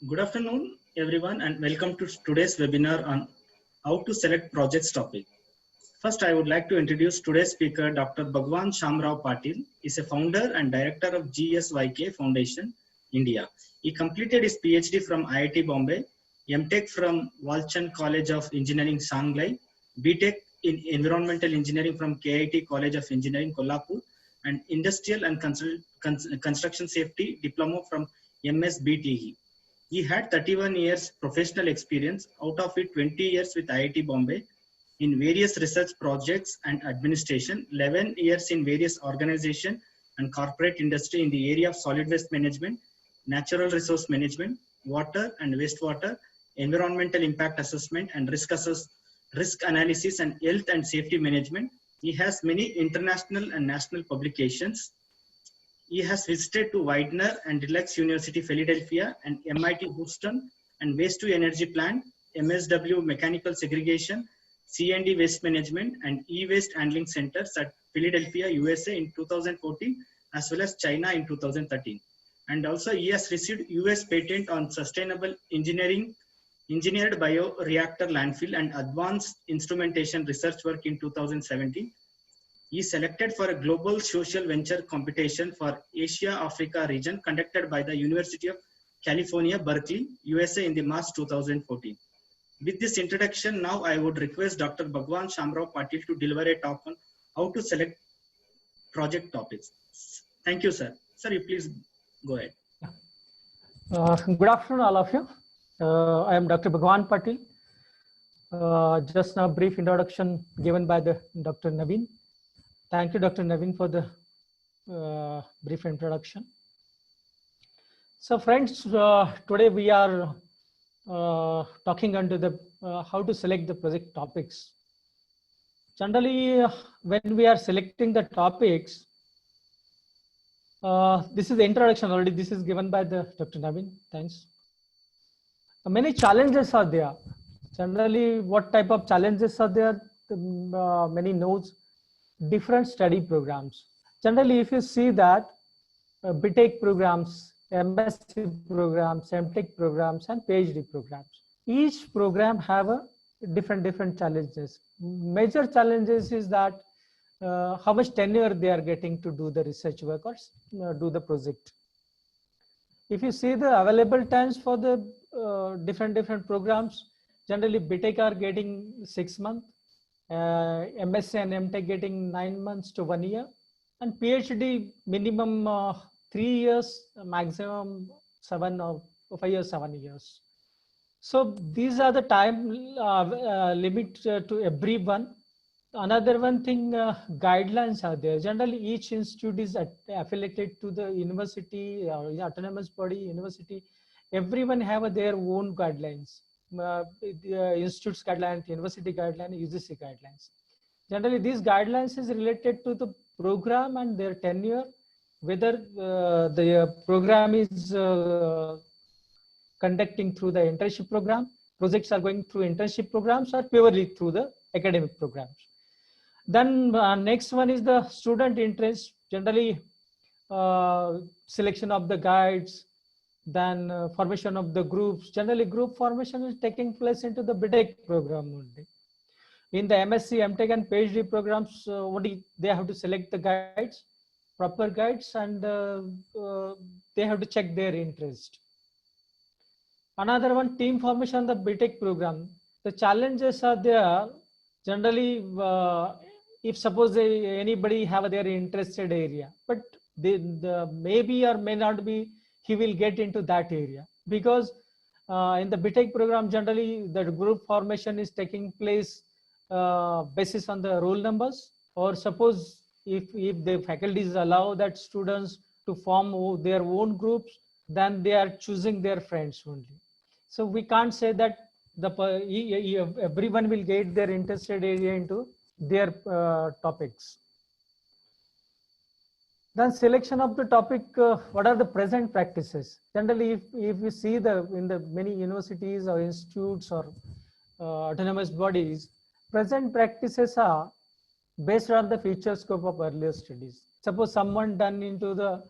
Good afternoon, everyone, and welcome to today's webinar on how to select projects topic. First, I would like to introduce today's speaker, Dr. Bhagwan Shamrao Patil. He is a founder and director of GSYK Foundation, India. He completed his PhD from IIT Bombay, MTech from Walchand College of Engineering, Shanghai, BTech in Environmental Engineering from KIT College of Engineering, Kolhapur, and Industrial and Construction Safety Diploma from MSBTE. He had 31 years professional experience, out of it 20 years with IIT Bombay in various research projects and administration, 11 years in various organization and corporate industry in the area of solid waste management, natural resource management, water and wastewater, environmental impact assessment and risk analysis and health and safety management. He has many international and national publications. He has visited to Widener and Deluxe University, Philadelphia, and MIT Houston, and Waste to Energy Plant, MSW Mechanical Segregation, C&D Waste Management, and E-Waste Handling Centers at Philadelphia, USA in 2014, as well as China in 2013. And also he has received US patent on sustainable engineered bioreactor landfill and advanced instrumentation research work in 2017. He is selected for a global social venture competition for Asia-Africa region conducted by the University of California, Berkeley, USA in the March 2014. With this introduction, now I would request Dr. Bhagwan Shamrao Patil to deliver a talk on how to select project topics. Thank you, sir. Sir, you please go ahead. Good afternoon, all of you. I am Dr. Bhagwan Patil. Just now, brief introduction given by Dr. Naveen. Thank you, Dr. Naveen, for the brief introduction. So, friends, today we are talking under the how to select the project topics. Generally, when we are selecting the topics, this is the introduction already. This is given by the Dr. Naveen. Thanks. Many challenges are there. Generally, what type of challenges are there? Many nodes. Different study programs. Generally, if you see that BTech programs, MSc programs, MTech programs, and PhD programs, each program have a different challenges. Major challenges is that how much tenure they are getting to do the research work or do the project. If you see the available times for the different programs, generally BTech are getting 6 months. MSc and MTech getting 9 months to 1 year, and PhD minimum 3 years, maximum 7 or 5 years, 7 years. So these are the time limit to everyone. Another one thing, guidelines are there. Generally, each institute is affiliated to the university or autonomous body, university. Everyone have their own guidelines. Institute's guidelines, university guidelines, UGC guidelines. Generally, these guidelines is related to the program and their tenure, whether the program is conducting through the internship program, projects are going through internship programs, or purely through the academic programs. Then next one is the student interest. Generally, selection of the guides, then formation of the groups. Generally, group formation is taking place into the BTech program only. In the MSc, MTech, and PhD programs, only they have to select the guides, proper guides, and they have to check their interest. Another one, team formation, the BTech program. The challenges are there. Generally, if suppose anybody have their interested area, but they maybe or may not be, he will get into that area, because in the BTech program, generally the group formation is taking place basis on the roll numbers, or suppose if the faculties allow that students to form their own groups, then they are choosing their friends only. So we can't say that everyone will get their interested area into their topics. Then selection of the topic, what are the present practices? Generally, if you see in the many universities or institutes or autonomous bodies, present practices are based on the future scope of earlier studies. Suppose someone done into the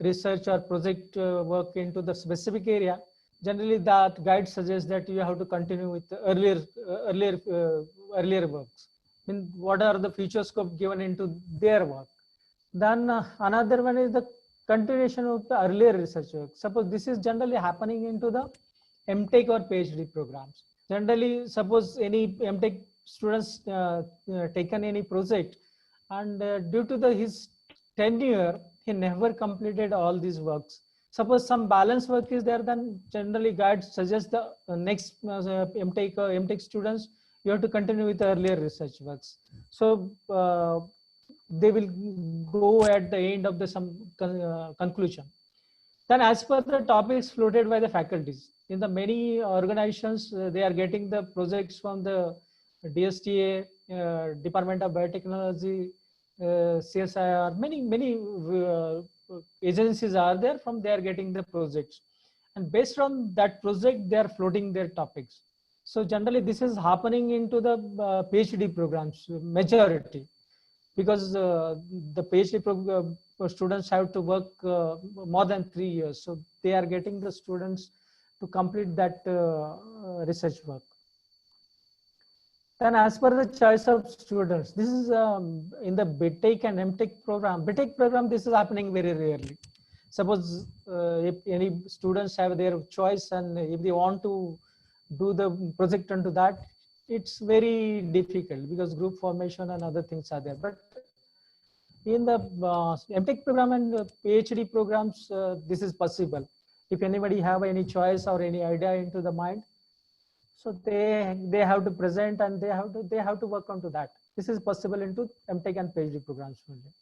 research or project work into the specific area, generally that guide suggests that you have to continue with the earlier works. I mean, what are the future scope given into their work? Then another one is the continuation of the earlier research work. Suppose this is generally happening into the MTech or PhD programs. Generally, suppose any MTech students taken any project, and due to his tenure, he never completed all these works. Suppose some balance work is there, then generally guides suggest the next MTech students, you have to continue with the earlier research works. So they will go at the end of the some conclusion. Then as per the topics floated by the faculties, in the many organizations, they are getting the projects from the DSTA, Department of Biotechnology, CSIR, many agencies are there, from they are getting the projects. And based on that project, they are floating their topics. So generally this is happening into the PhD programs, majority, because the PhD students have to work more than 3 years. So they are getting the students to complete that research work. Then as per the choice of students, this is in the BTech and MTech program. BTech program, this is happening very rarely. Suppose if any students have their choice and if they want to do the project onto that, it's very difficult because group formation and other things are there. But in the MTech program and PhD programs, this is possible. If anybody have any choice or any idea into the mind, so they have to present and they have to work onto that. This is possible into MTech and PhD programs only.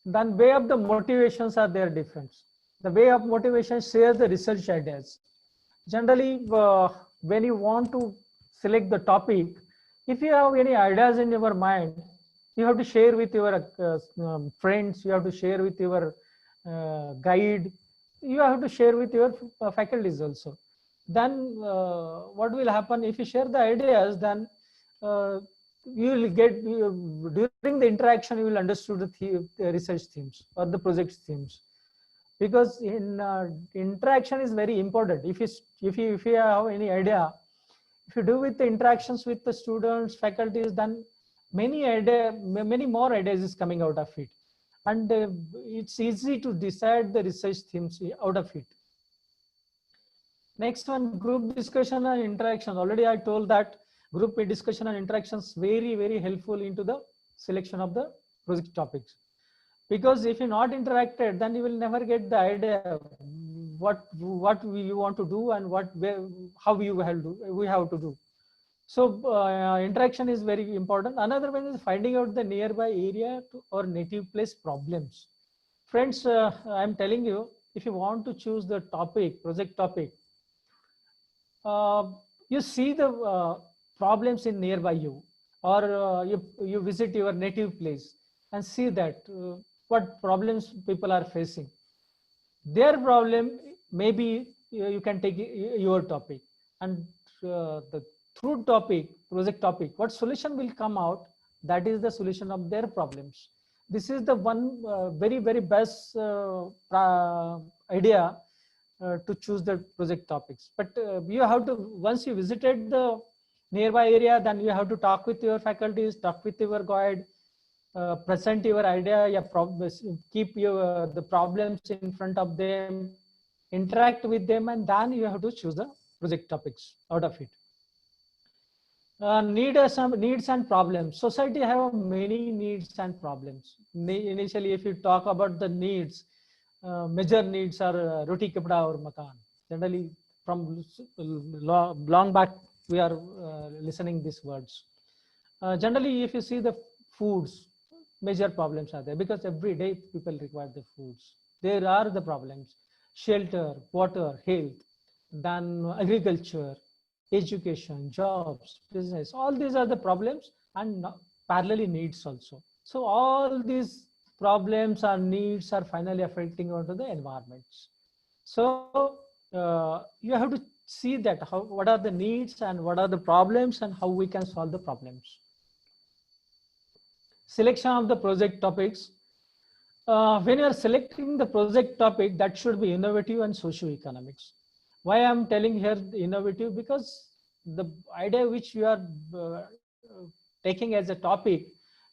Then way of the motivations are there different. The way of motivation shares the research ideas. Generally, when you want to select the topic, if you have any ideas in your mind, you have to share with your friends, you have to share with your guide, you have to share with your faculties also. Then what will happen if you share the ideas, then you will get, during the interaction, you will understand the research themes or the project themes. Because in interaction is very important. If you have any idea, if you do with the interactions with the students, faculties, then many more ideas is coming out of it, and it's easy to decide the research themes out of it. Next one, group discussion and interaction. Already I told that group discussion and interactions very helpful into the selection of the project topics. Because if you not interacted, then you will never get the idea what you want to do and how we have to do. So interaction is very important. Another one is finding out the nearby area or native place problems. Friends, I'm telling you, if you want to choose the topic, project topic, you see the problems in nearby you, or you visit your native place and see that what problems people are facing. Their problem, maybe you can take your topic, and the through topic, project topic, what solution will come out, that is the solution of their problems. This is the one very best idea to choose the project topics. But you have to, once you visited the nearby area, then you have to talk with your faculties, talk with your guide, present your idea, keep the problems in front of them, interact with them, and then you have to choose the project topics out of it. Needs and problems. Society have many needs and problems. Initially, if you talk about the needs, major needs are roti kapda or makan. Generally, from long back, we are listening these words. Generally, if you see the foods, major problems are there, because every day people require the foods. There are the problems: shelter, water, health, then agriculture, education, jobs, business. All these are the problems, and parallelly needs also. So all these problems or needs are finally affecting onto the environments. So you have to see that what are the needs and what are the problems and how we can solve the problems. Selection of the project topics. when you are selecting the project topic, that should be innovative and socio-economics. Why I'm telling here innovative? Because the idea which you are taking as a topic,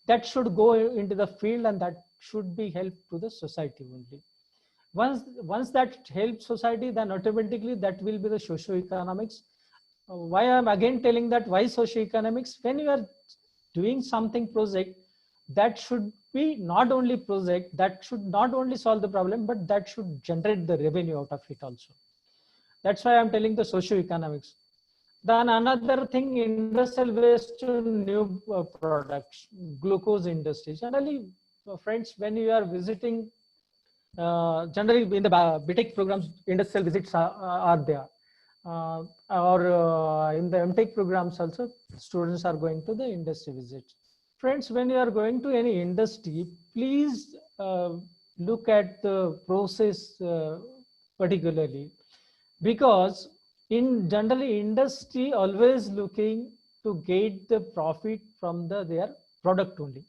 that should go into the field and that should be help to the society only. Once that helps society, then automatically that will be the socio-economics. Why I'm again telling that why socio-economics? When you are doing something project, that should be not only project, that should not only solve the problem, but that should generate the revenue out of it also. That's why I'm telling the socio-economics. Then another thing, industrial waste to new products, glucose industry. Generally, friends, when you are visiting, generally in the BTech programs, industrial visits are there. Or in the MTech programs also, students are going to the industry visits. Friends, when you are going to any industry, please look at the process particularly, because in generally industry always looking to get the profit from their product only.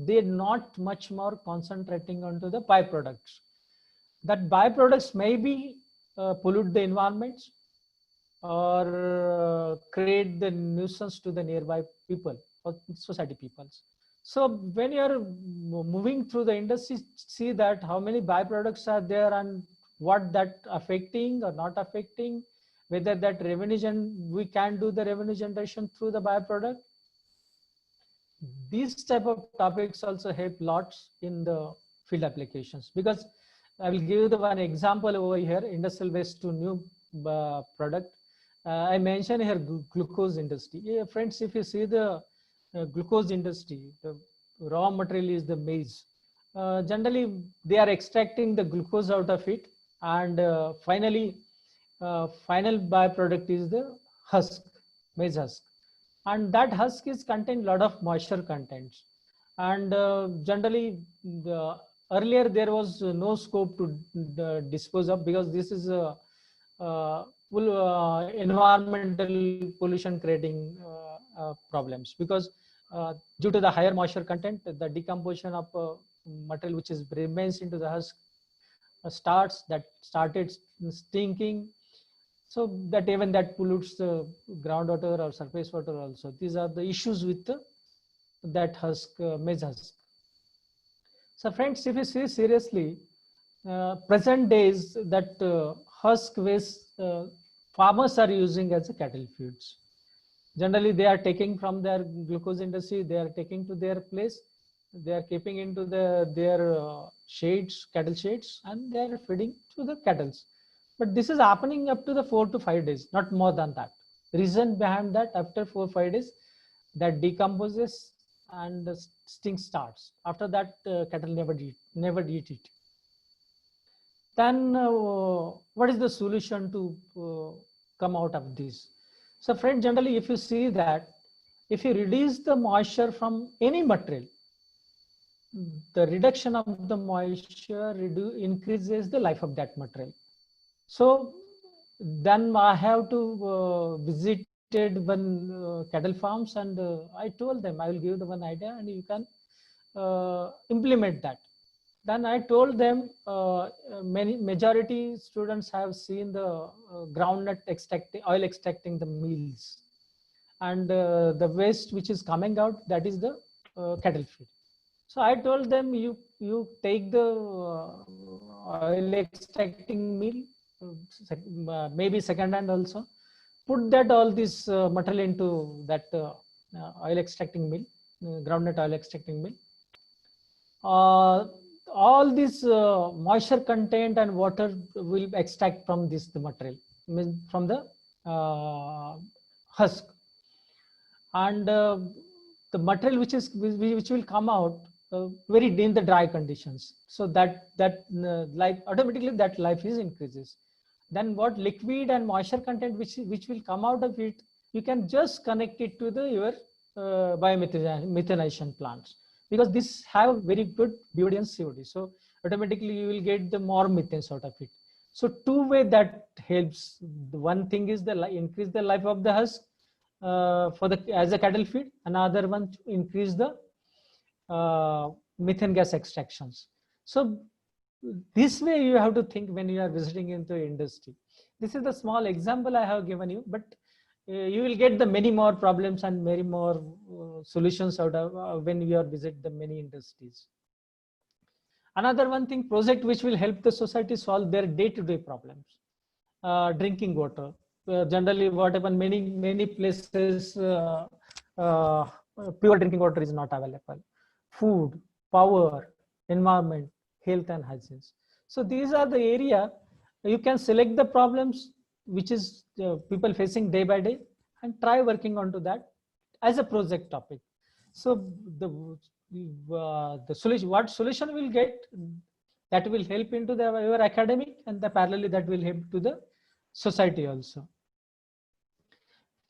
They're not much more concentrating onto the byproducts. That byproducts maybe pollute the environment or create the nuisance to the nearby people or society peoples. So when you are moving through the industry, see that how many byproducts are there and what that affecting or not affecting, whether that we can do the revenue generation through the byproduct. These type of topics also help lots in the field applications, because I will give you the one example over here, industrial waste to new product. I mentioned here glucose industry. Yeah, friends, if you see the glucose industry, the raw material is the maize. Generally, they are extracting the glucose out of it, and finally, final byproduct is the husk, maize husk, and that husk is contain lot of moisture contents. And generally, earlier there was no scope to dispose of, because this is a full environmental pollution creating problems, because due to the higher moisture content, the decomposition of material which is remains into the husk started stinking, so that even that pollutes the groundwater or surface water also. These are the issues with that husk, maize husk. So friends, if you see seriously, present days that husk waste farmers are using as a cattle feeds. Generally, they are taking from their glucose industry, they are taking to their place, they are keeping into their shades, cattle shades, and they are feeding to the cattle. But this is happening up to the 4 to 5 days, not more than that. Reason behind that, after 4 to 5 days, that decomposes and the stink starts. After that, cattle never eat it. Then what is the solution to come out of this? So friend, generally, if you see that, if you reduce the moisture from any material, the reduction of the moisture increases the life of that material. So then I have to visited one cattle farms, and I told them I will give them one idea and you can implement that. Then I told them majority students have seen the groundnut oil extracting the meals, and the waste which is coming out, that is the cattle feed. So I told them, you take the oil extracting meal, maybe second hand also, put that all this material into that oil extracting mill, groundnut oil extracting mill. All this moisture content and water will extract from the material, from the husk, and the material which will come out very in the dry conditions, so that life automatically, that life is increases. Then what liquid and moisture content which will come out of it, you can just connect it to your biomethanization plants, because this have very good BOD and COD. So automatically you will get the more methane out of it. So two way that helps. The one thing is the increase the life of the husk for the as a cattle feed. Another one to increase the methane gas extractions. So this way you have to think when you are visiting into industry. This is the small example I have given you, but you will get the many more problems and many more solutions out of when you are visit the many industries. Another one thing, project which will help the society solve their day-to-day problems. Drinking water. Generally, what happen, many places uh, pure drinking water is not available. Food, power, environment, health and hygiene. So these are the area you can select the problems which is people facing day by day and try working onto that as a project topic. So the solution, what solution will get, that will help into the your academic, and the parallelly that will help to the society also.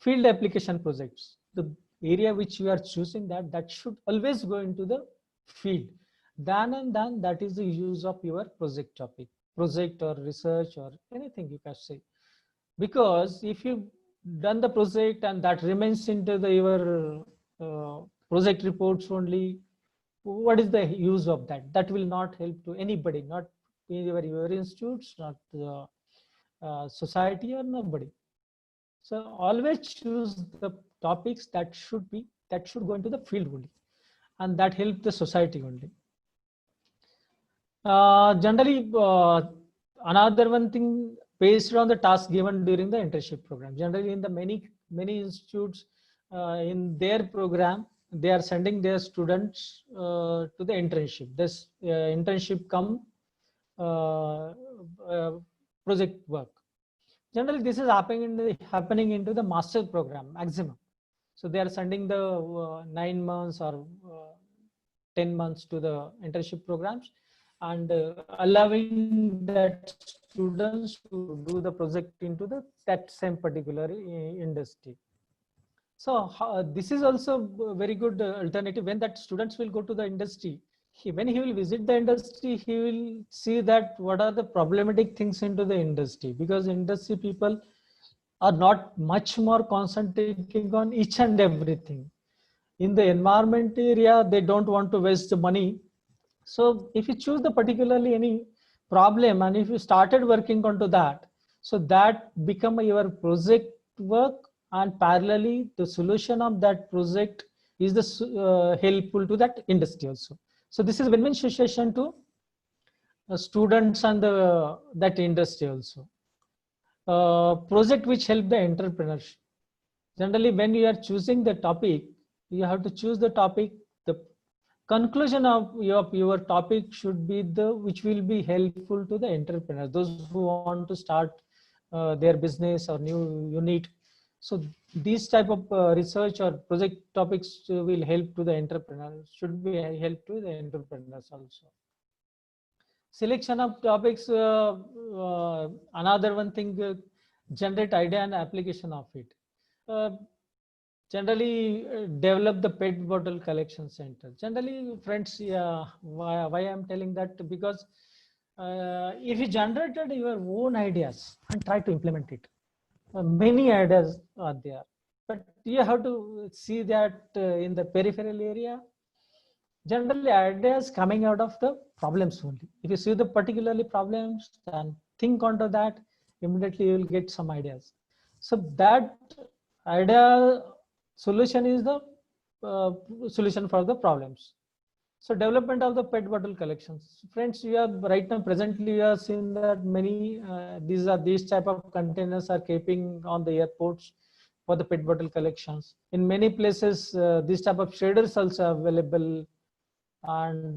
Field application projects, the area which you are choosing, that should always go into the field. Then that is the use of your project topic, project or research or anything you can say. Because if you done the project and that remains into the your project reports only, what is the use of that? That will not help to anybody, not your institutes, not the society or nobody. So always choose the topics that should go into the field only, and that help the society only. Generally, another one thing, based on the task given during the internship program. Generally, in the many institutes, in their program, they are sending their students to the internship. This internship come project work. Generally, this is happening into the master program maximum. So they are sending the 9 months or 10 months to the internship programs, and allowing that students to do the project into that same particular industry. So this is also a very good alternative. When that students will go to the industry, when he will visit the industry, he will see that what are the problematic things into the industry, because industry people are not much more concentrating on each and everything. In the environment area, they don't want to waste the money. So if you choose the particularly any problem and if you started working onto that, so that become your project work, and parallelly the solution of that project is the helpful to that industry also. So this is win-win situation to students and that industry also. Project which help the entrepreneurship. Generally, when you are choosing the topic, you have to choose the topic. The conclusion of your topic should be which will be helpful to the entrepreneurs, those who want to start their business or new unit. So these type of research or project topics will help to the entrepreneurs, should be help to the entrepreneurs also. Selection of topics, another one thing, generate idea and application of it. Generally develop the PET bottle collection center. Generally, friends, why I'm telling that, because if you generated your own ideas and try to implement it, many ideas are there, but you have to see that in the peripheral area, generally ideas coming out of the problems only. If you see the particularly problems and think onto that, immediately you will get some ideas. So that idea solution is the solution for the problems. So development of the PET bottle collections. Friends, we are right now presently we are seeing that many these type of containers are keeping on the airports for the PET bottle collections. In many places, these type of shaders also available, and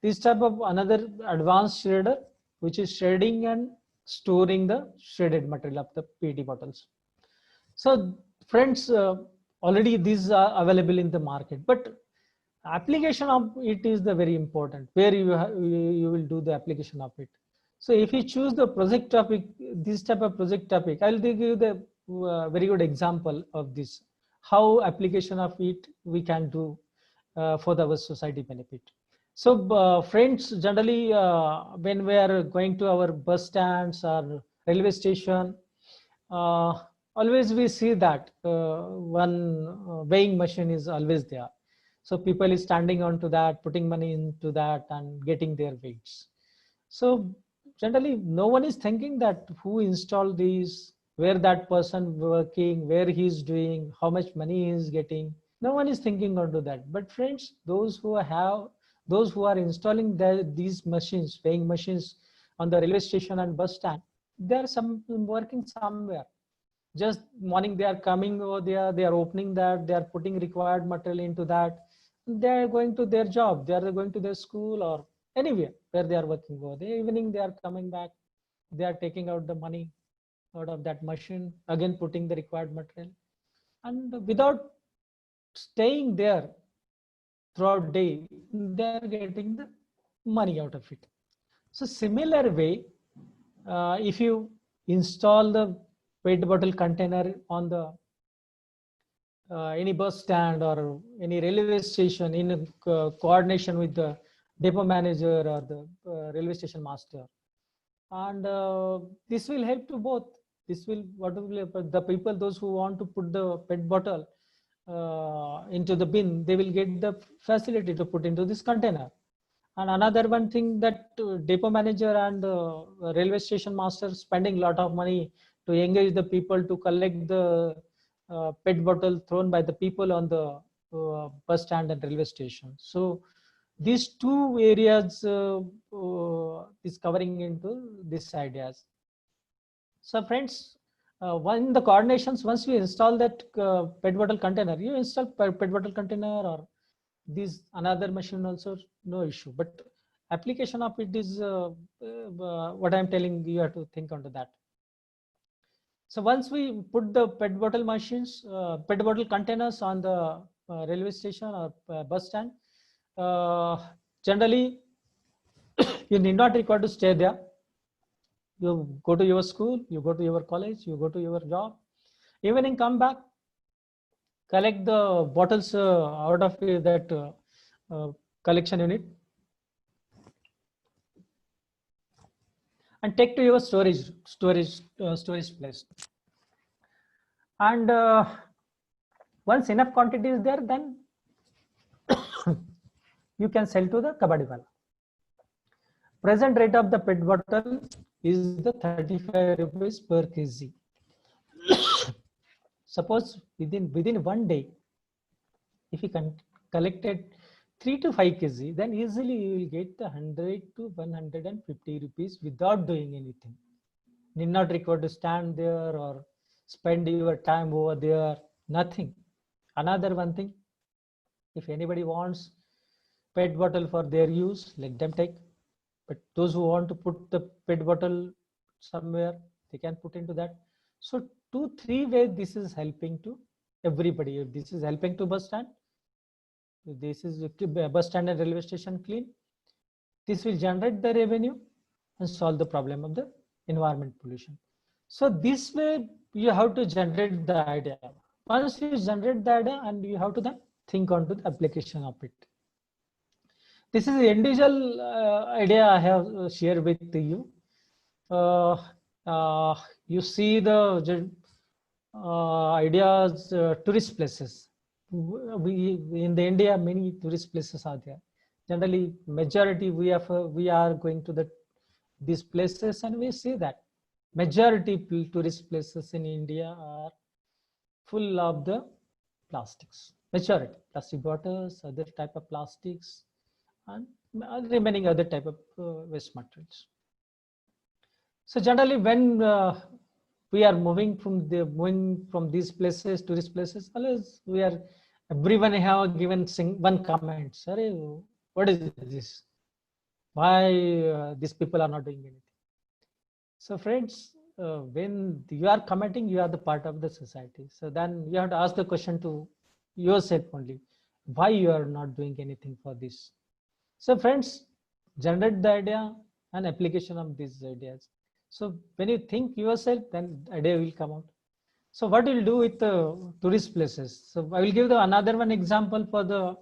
this type of another advanced shredder which is shredding and storing the shredded material of the PET bottles. So friends, already these are available in the market, but application of it is the very important, where you will do the application of it. So if you choose the project topic, this type of project topic, I'll give you the very good example of this, how application of it we can do for our society benefit. So friends, generally when we are going to our bus stands or railway station, always we see that one weighing machine is always there. So people is standing onto that, putting money into that and getting their weights. So generally no one is thinking that who installed these, where that person working, where he's doing, how much money he is getting. No one is thinking onto that. But friends, those who are installing these machines, weighing machines on the railway station and bus stand, they are working somewhere. Just morning they are coming over there, they are opening that, they are putting required material into that, they are going to their job, they are going to their school or anywhere where they are working over. The evening they are coming back, they are taking out the money out of that machine, again putting the required material, and without staying there throughout day, they are getting the money out of it. So similar way, if you install the PET bottle container on the any bus stand or any railway station in coordination with the depot manager or the railway station master, and this will help to both. This will, what will the people, those who want to put the PET bottle into the bin, they will get the facility to put into this container. And another one thing, that depot manager and railway station master spending a lot of money to engage the people to collect the PET bottle thrown by the people on the bus stand and railway station. So these two areas is covering into these ideas. So friends, one the coordinations, once you install that PET bottle container, you install PET bottle container or this another machine also, no issue. But application of it is what I'm telling you, have to think onto that. So once we put the PET bottle machines, PET bottle containers on the railway station or bus stand, generally you need not require to stay there. You go to your school, you go to your college, you go to your job, evening come back, collect the bottles out of that collection unit and take to your storage place. And once enough quantity is there, then you can sell to the kabadi wala. Present rate of the PET bottle is the 35 rupees per kg. Suppose within 1 day, if you can collected 3 to 5 kg, then easily you will get the 100 to 150 rupees without doing anything. Need not require to stand there or spend your time over there, nothing. Another one thing, if anybody wants PET bottle for their use, let them take. But those who want to put the PET bottle somewhere, they can put into that. So 2-3 ways this is helping to everybody. If this is helping to bus stand, this is bus stand and railway station clean, this will generate the revenue and solve the problem of the environment pollution. So this way you have to generate the idea. Once you generate the idea, and you have to then think on to the application of it. This is the individual idea I have shared with you. You see the ideas, tourist places. We in the India, many tourist places are there. Generally, majority we are going to these places, and we see that majority tourist places in India are full of the plastics. Majority plastic bottles, other type of plastics, and remaining other type of waste materials. So generally, when we are moving from these places, tourist places, always everyone have given one comment. Sorry, what is this? Why these people are not doing anything? So friends, when you are commenting, you are the part of the society. So then you have to ask the question to yourself only, why you are not doing anything for this? So friends, generate the idea and application of these ideas. So when you think yourself, then idea will come out. So what will do with the tourist places? So I will give another one example for the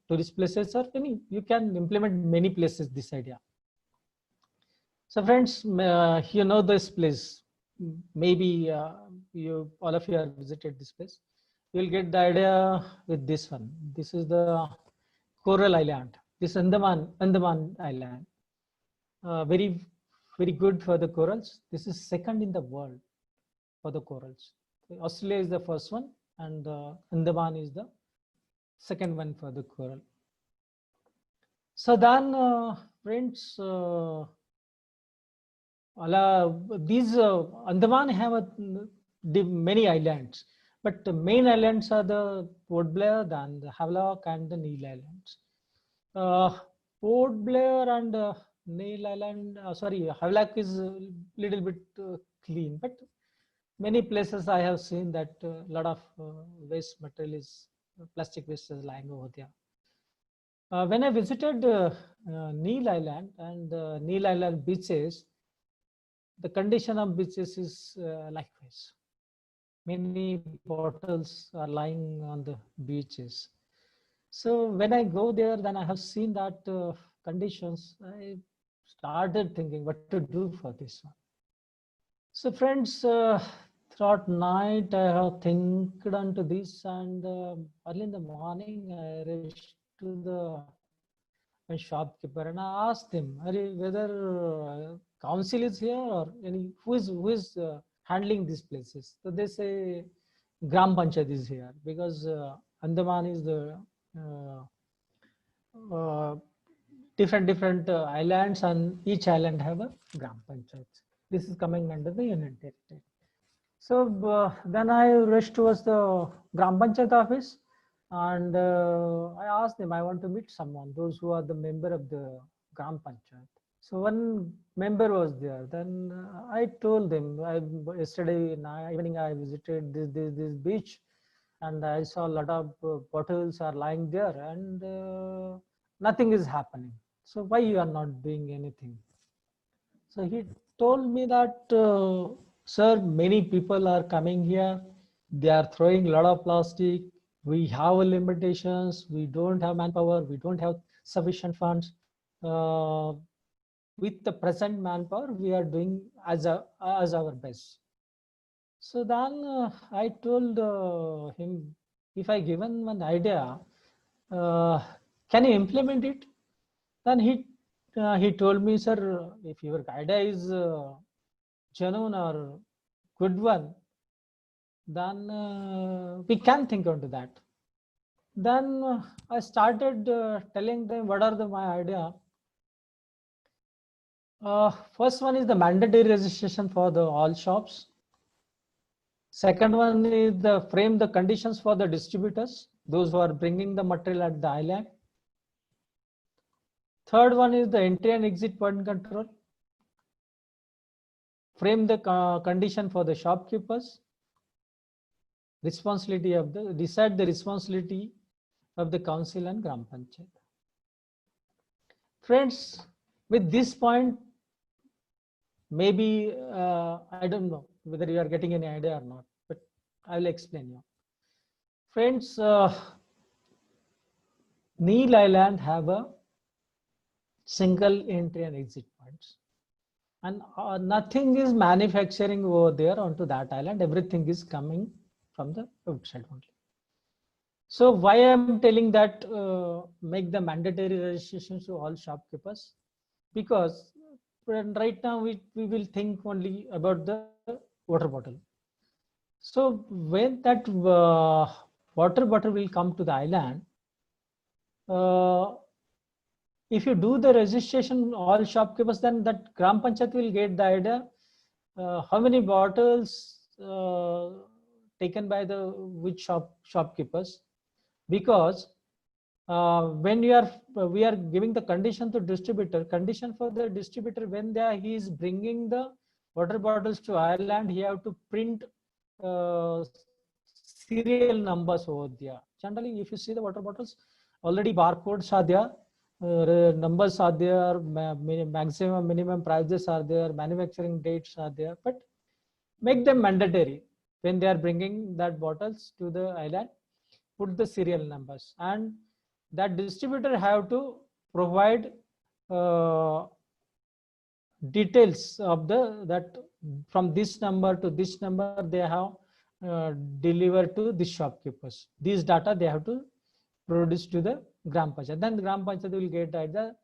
tourist places, or you can implement many places this idea. So friends, you know this place. Maybe all of you have visited this place. you'll get the idea with this one. This is the Coral Island. This Andaman Island. Very, very good for the corals. This is second in the world for the corals. Australia is the first one, and Andaman is the second one for the coral. So then, friends, these Andaman have many islands, but the main islands are the Port Blair, then the Havelock, and the Neil Islands. Port Blair and Neil Island, Havelock is a little bit clean, but many places I have seen that a lot of waste material is plastic waste is lying over there. When I visited Neil Island and Neil Island beaches, the condition of beaches is likewise. Many bottles are lying on the beaches. So when I go there, then I have seen that conditions. I started thinking what to do for this one. So friends, throughout night I have think onto this, and early in the morning I reached to the shopkeeper and I asked him whether council is here or any who is handling these places. So they say Gram Panchayat is here because Andaman is the different islands, and each island have a Gram Panchayat. This is coming under the union territory. So then I rushed towards the Gram Panchayat office, and I asked them, I want to meet someone, those who are the member of the Gram Panchayat. So one member was there. Then I told them, yesterday evening I visited this beach, and I saw a lot of bottles are lying there, and nothing is happening. So why you are not doing anything? So he told me that, sir, many people are coming here. They are throwing a lot of plastic. We have limitations. We don't have manpower. We don't have sufficient funds. With the present manpower, we are doing as our best. So then I told him, if I given one idea, can you implement it? Then he told me, sir, if your idea is genuine or good one, then we can think onto that. Then I started telling them what are my idea. First one is the mandatory registration for the all shops. Second one is the frame the conditions for the distributors, those who are bringing the material at the island. Third one is the entry and exit point control. Frame the condition for the shopkeepers. Responsibility of decide the responsibility of the council and Gram Panchayat. Friends, with this point, maybe I don't know whether you are getting any idea or not, but I will explain you. Friends, Neil Island have a single entry and exit points, and nothing is manufacturing over there onto that island. Everything is coming from the outside only. So why I am telling that make the mandatory registration to all shopkeepers? Because right now we will think only about the water bottle. So when that water bottle will come to the island, if you do the registration all shopkeepers, then that Gram Panchayat will get the idea how many bottles taken by the which shopkeepers, because when we are giving the condition to distributor, condition for the distributor, when he is bringing the water bottles to Ireland, he have to print serial numbers over there. Generally, if you see the water bottles, already barcodes are there, numbers are there, maximum minimum prices are there, manufacturing dates are there, but make them mandatory when they are bringing that bottles to the island. Put the serial numbers, and that distributor have to provide details of that from this number to this number they have deliver to the shopkeepers. These data they have to produce to the Gram Panchayat. Then the Gram Panchayat will get at the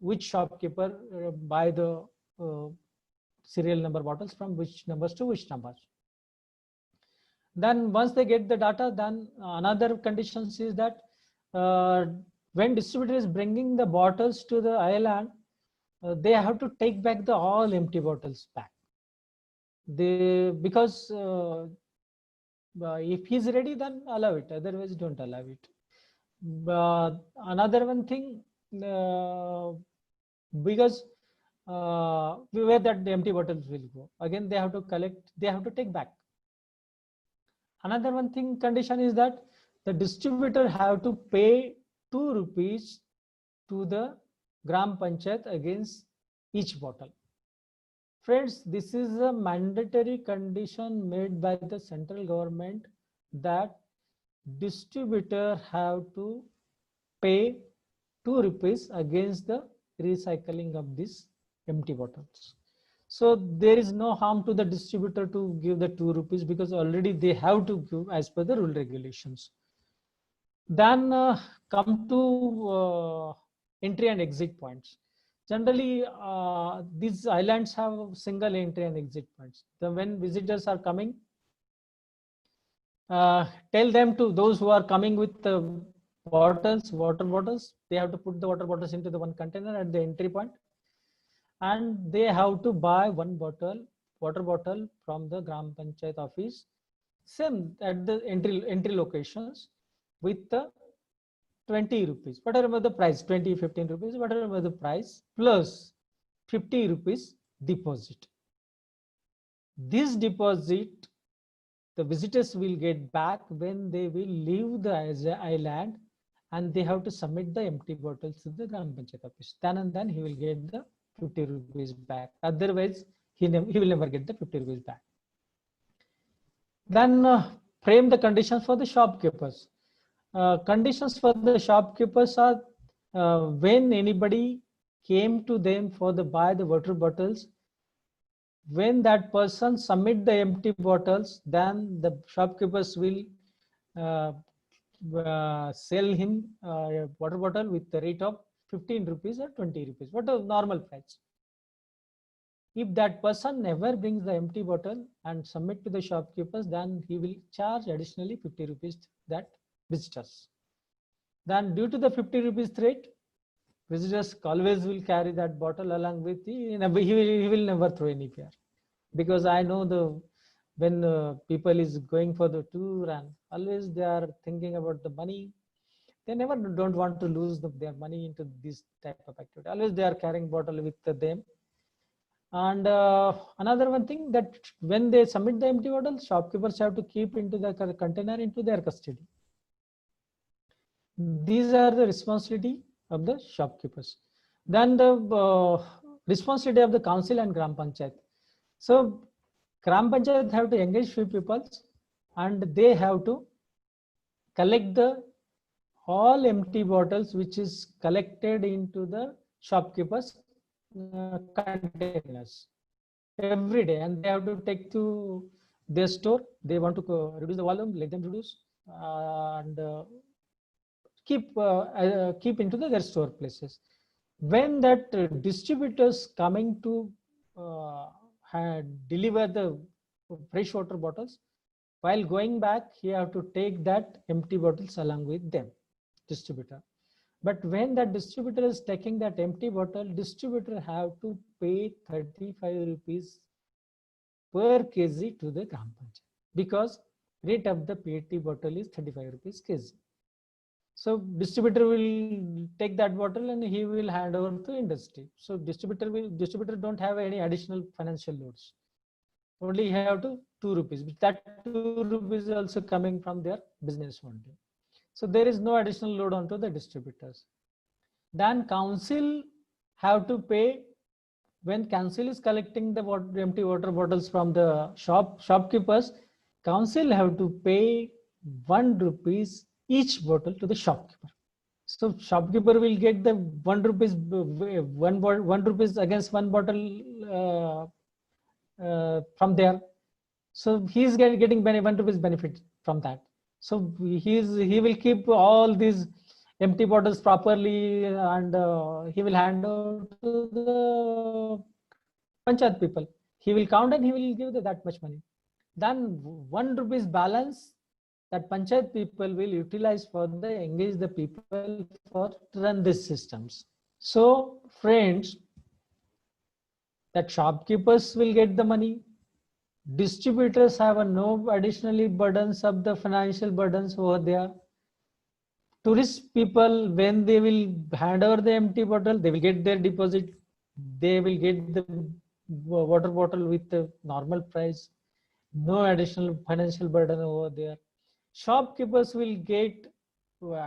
which shopkeeper buy the serial number bottles from which numbers to which numbers. Then once they get the data, then another conditions is that when distributor is bringing the bottles to the island, they have to take back the all empty bottles back. Because if he's ready, then allow it. Otherwise, don't allow it. Another one thing, because where that the empty bottles will go, again they have to collect. They have to take back. Another one thing condition is that the distributor have to pay 2 rupees to the Gram Panchayat against each bottle. Friends, this is a mandatory condition made by the central government that distributor have to pay 2 rupees against the recycling of these empty bottles. So there is no harm to the distributor to give the 2 rupees because already they have to give as per the rule regulations. Then come to entry and exit points. Generally, these islands have single entry and exit points. So when visitors are coming, tell them to those who are coming with the bottles, water bottles, they have to put the water bottles into the one container at the entry point. And they have to buy one bottle, water bottle from the Gram Panchayat office, same at the entry locations with the 20 rupees, whatever the price, 20, 15 rupees, whatever the price, plus 50 rupees deposit. This deposit, the visitors will get back when they will leave the island and they have to submit the empty bottles to the Gram Panchayat office. Then and then he will get the 50 rupees back. Otherwise, he will never get the 50 rupees back. Then frame the conditions for the shopkeepers. Conditions for the shopkeepers are when anybody came to them for the buy the water bottles, when that person submit the empty bottles, then the shopkeepers will sell him a water bottle with the rate of 15 rupees or 20 rupees, what a normal price. If that person never brings the empty bottle and submit to the shopkeepers, then he will charge additionally 50 rupees to that visitors. Then due to the 50 rupees rate, visitors always will carry that bottle along with he will never throw anywhere. Because I know when people is going for the tour and always they are thinking about the money, they never don't want to lose their money into this type of activity. Always they are carrying bottle with them. And another one thing that when they submit the empty bottle, shopkeepers have to keep into the container into their custody. These are the responsibility of the shopkeepers. Then the responsibility of the council and Gram Panchayat. So Gram Panchayat have to engage few people and they have to collect the all empty bottles which is collected into the shopkeepers containers every day, and they have to take to their store. They want to reduce the volume, let them reduce and keep into their store places. When that distributors coming to deliver the fresh water bottles, while going back, he have to take that empty bottles along with them, distributor. But when that distributor is taking that empty bottle, distributor have to pay 35 rupees per kg to the Gram Panchayat because rate of the PET bottle is 35 rupees kg. So distributor will take that bottle and he will hand over to industry. So distributor don't have any additional financial loads. Only have to 2 rupees. That 2 rupees is also coming from their business only. So there is no additional load onto the distributors. Then council have to pay when council is collecting the empty water bottles from the shopkeepers. Council have to pay 1 rupees each bottle to the shopkeeper. So shopkeeper will get the 1 rupees against one bottle from there. So he's getting 1 rupees benefit from that. So he will keep all these empty bottles properly, and he will hand over to the panchayat people. He will count and he will give that much money. Then 1 rupees balance that panchayat people will utilize for the engage the people for run these systems. So friends, that shopkeepers will get the money. Distributors have a no additionally burdens of the financial burdens over there. Tourist people, when they will hand over the empty bottle, they will get their deposit. They will get the water bottle with the normal price. No additional financial burden over there. Shopkeepers will get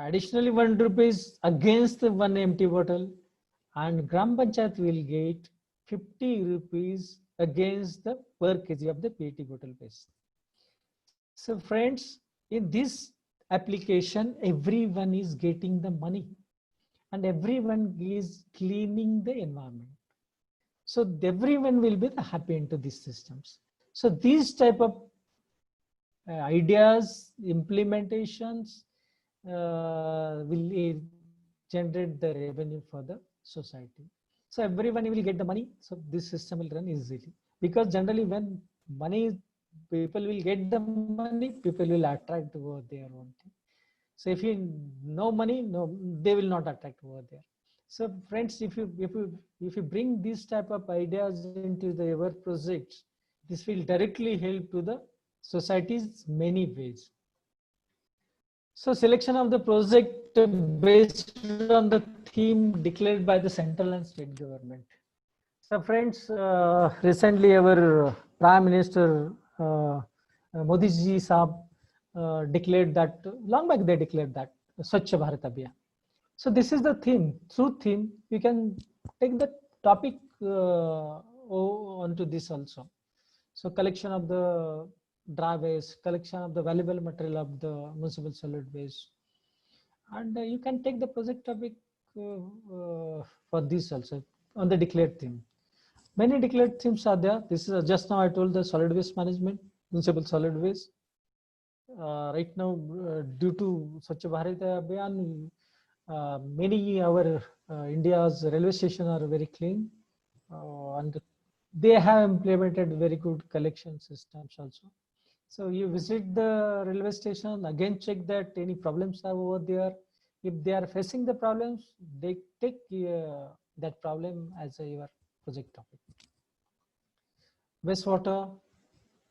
additionally 1 rupees against the 1 empty bottle, and Gram Panchayat will get 50 rupees against the per kg of the PET bottle base. So friends, in this application, everyone is getting the money and everyone is cleaning the environment. So everyone will be happy into these systems. So these type of ideas, implementations will generate the revenue for the society. So everyone will get the money. So this system will run easily, because generally when money, people will get the money, people will attract over their own thing. So if you no money, no, they will not attract over there. So friends, if you bring these type of ideas into the your projects, this will directly help to the society's many ways. So selection of the project based on the theme declared by the central and state government. So friends, recently our Prime Minister Modi ji Saab declared that, long back they declared that, Swachh Bharat Abhiyan. So this is the theme. Through theme, you can take the topic onto this also. So collection of the dry waste, collection of the valuable material of the municipal solid waste, and you can take the project topic for this also on the declared theme. Many declared themes are there. This is just now I told the solid waste management, municipal solid waste. Right now, due to Swachh Bharat Abhiyan, many our India's railway stations are very clean, and they have implemented very good collection systems also. So you visit the railway station, again check that any problems are over there. If they are facing the problems, they take that problem as your project topic. Wastewater,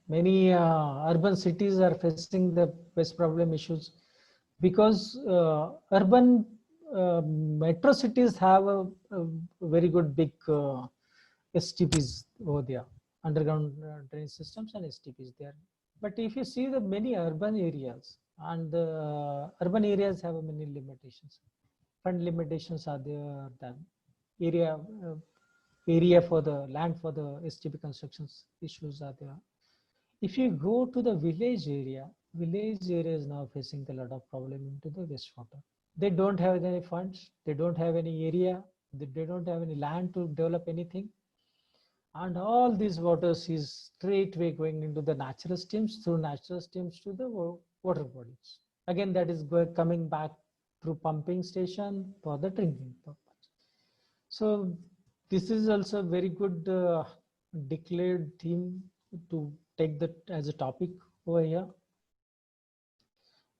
many urban cities are facing the waste problem issues, because urban metro cities have a very good big STPs over there, underground drainage systems and STPs there. But if you see the many urban areas, and urban areas have many limitations. Fund limitations are there, the area for the land for the STP constructions issues are there. If you go to the village area is now facing a lot of problem into the wastewater. They don't have any funds, they don't have any area, they don't have any land to develop anything. And all these waters is straightway going into the natural streams, through natural streams to the water bodies. Again, that is coming back through pumping station for the drinking purpose. So this is also a very good declared theme to take that as a topic over here.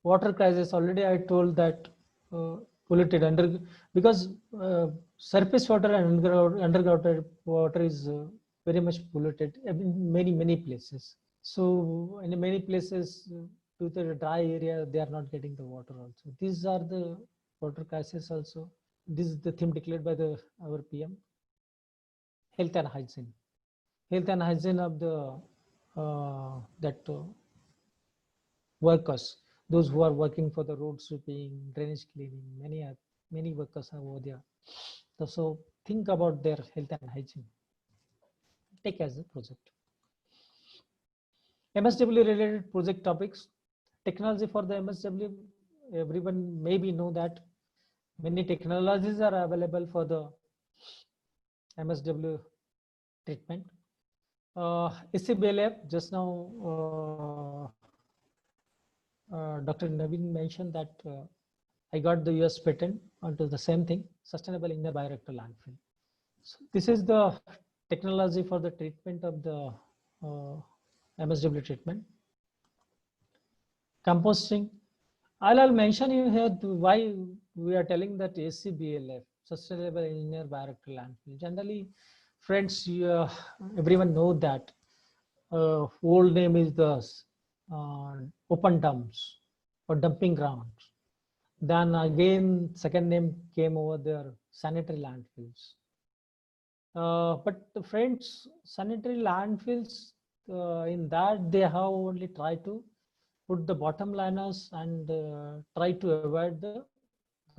Water crisis, already I told that polluted because surface water and underground water is very much polluted in many places. So in many places, to the dry area, they are not getting the water also. These are the water crisis also. This is the theme declared by our PM. Health and hygiene. Health and hygiene of the workers, those who are working for the road sweeping, drainage cleaning, many workers are over there. So think about their health and hygiene. Take as a project. MSW related project topics. Technology for the MSW. Everyone maybe know that many technologies are available for the MSW treatment. SCBLF, just now Dr. Naveen mentioned that I got the US patent onto the same thing, sustainable inner bioreactor landfill. So this is the technology for the treatment of the MSW treatment. Composting. I'll mention you here why we are telling that SCBLF, sustainable inner bioreactor landfill. Generally, friends, everyone know that old name is the open dumps or dumping grounds. Then again, second name came over there, sanitary landfills. But the friends, sanitary landfills, in that they have only tried to put the bottom liners and try to avoid the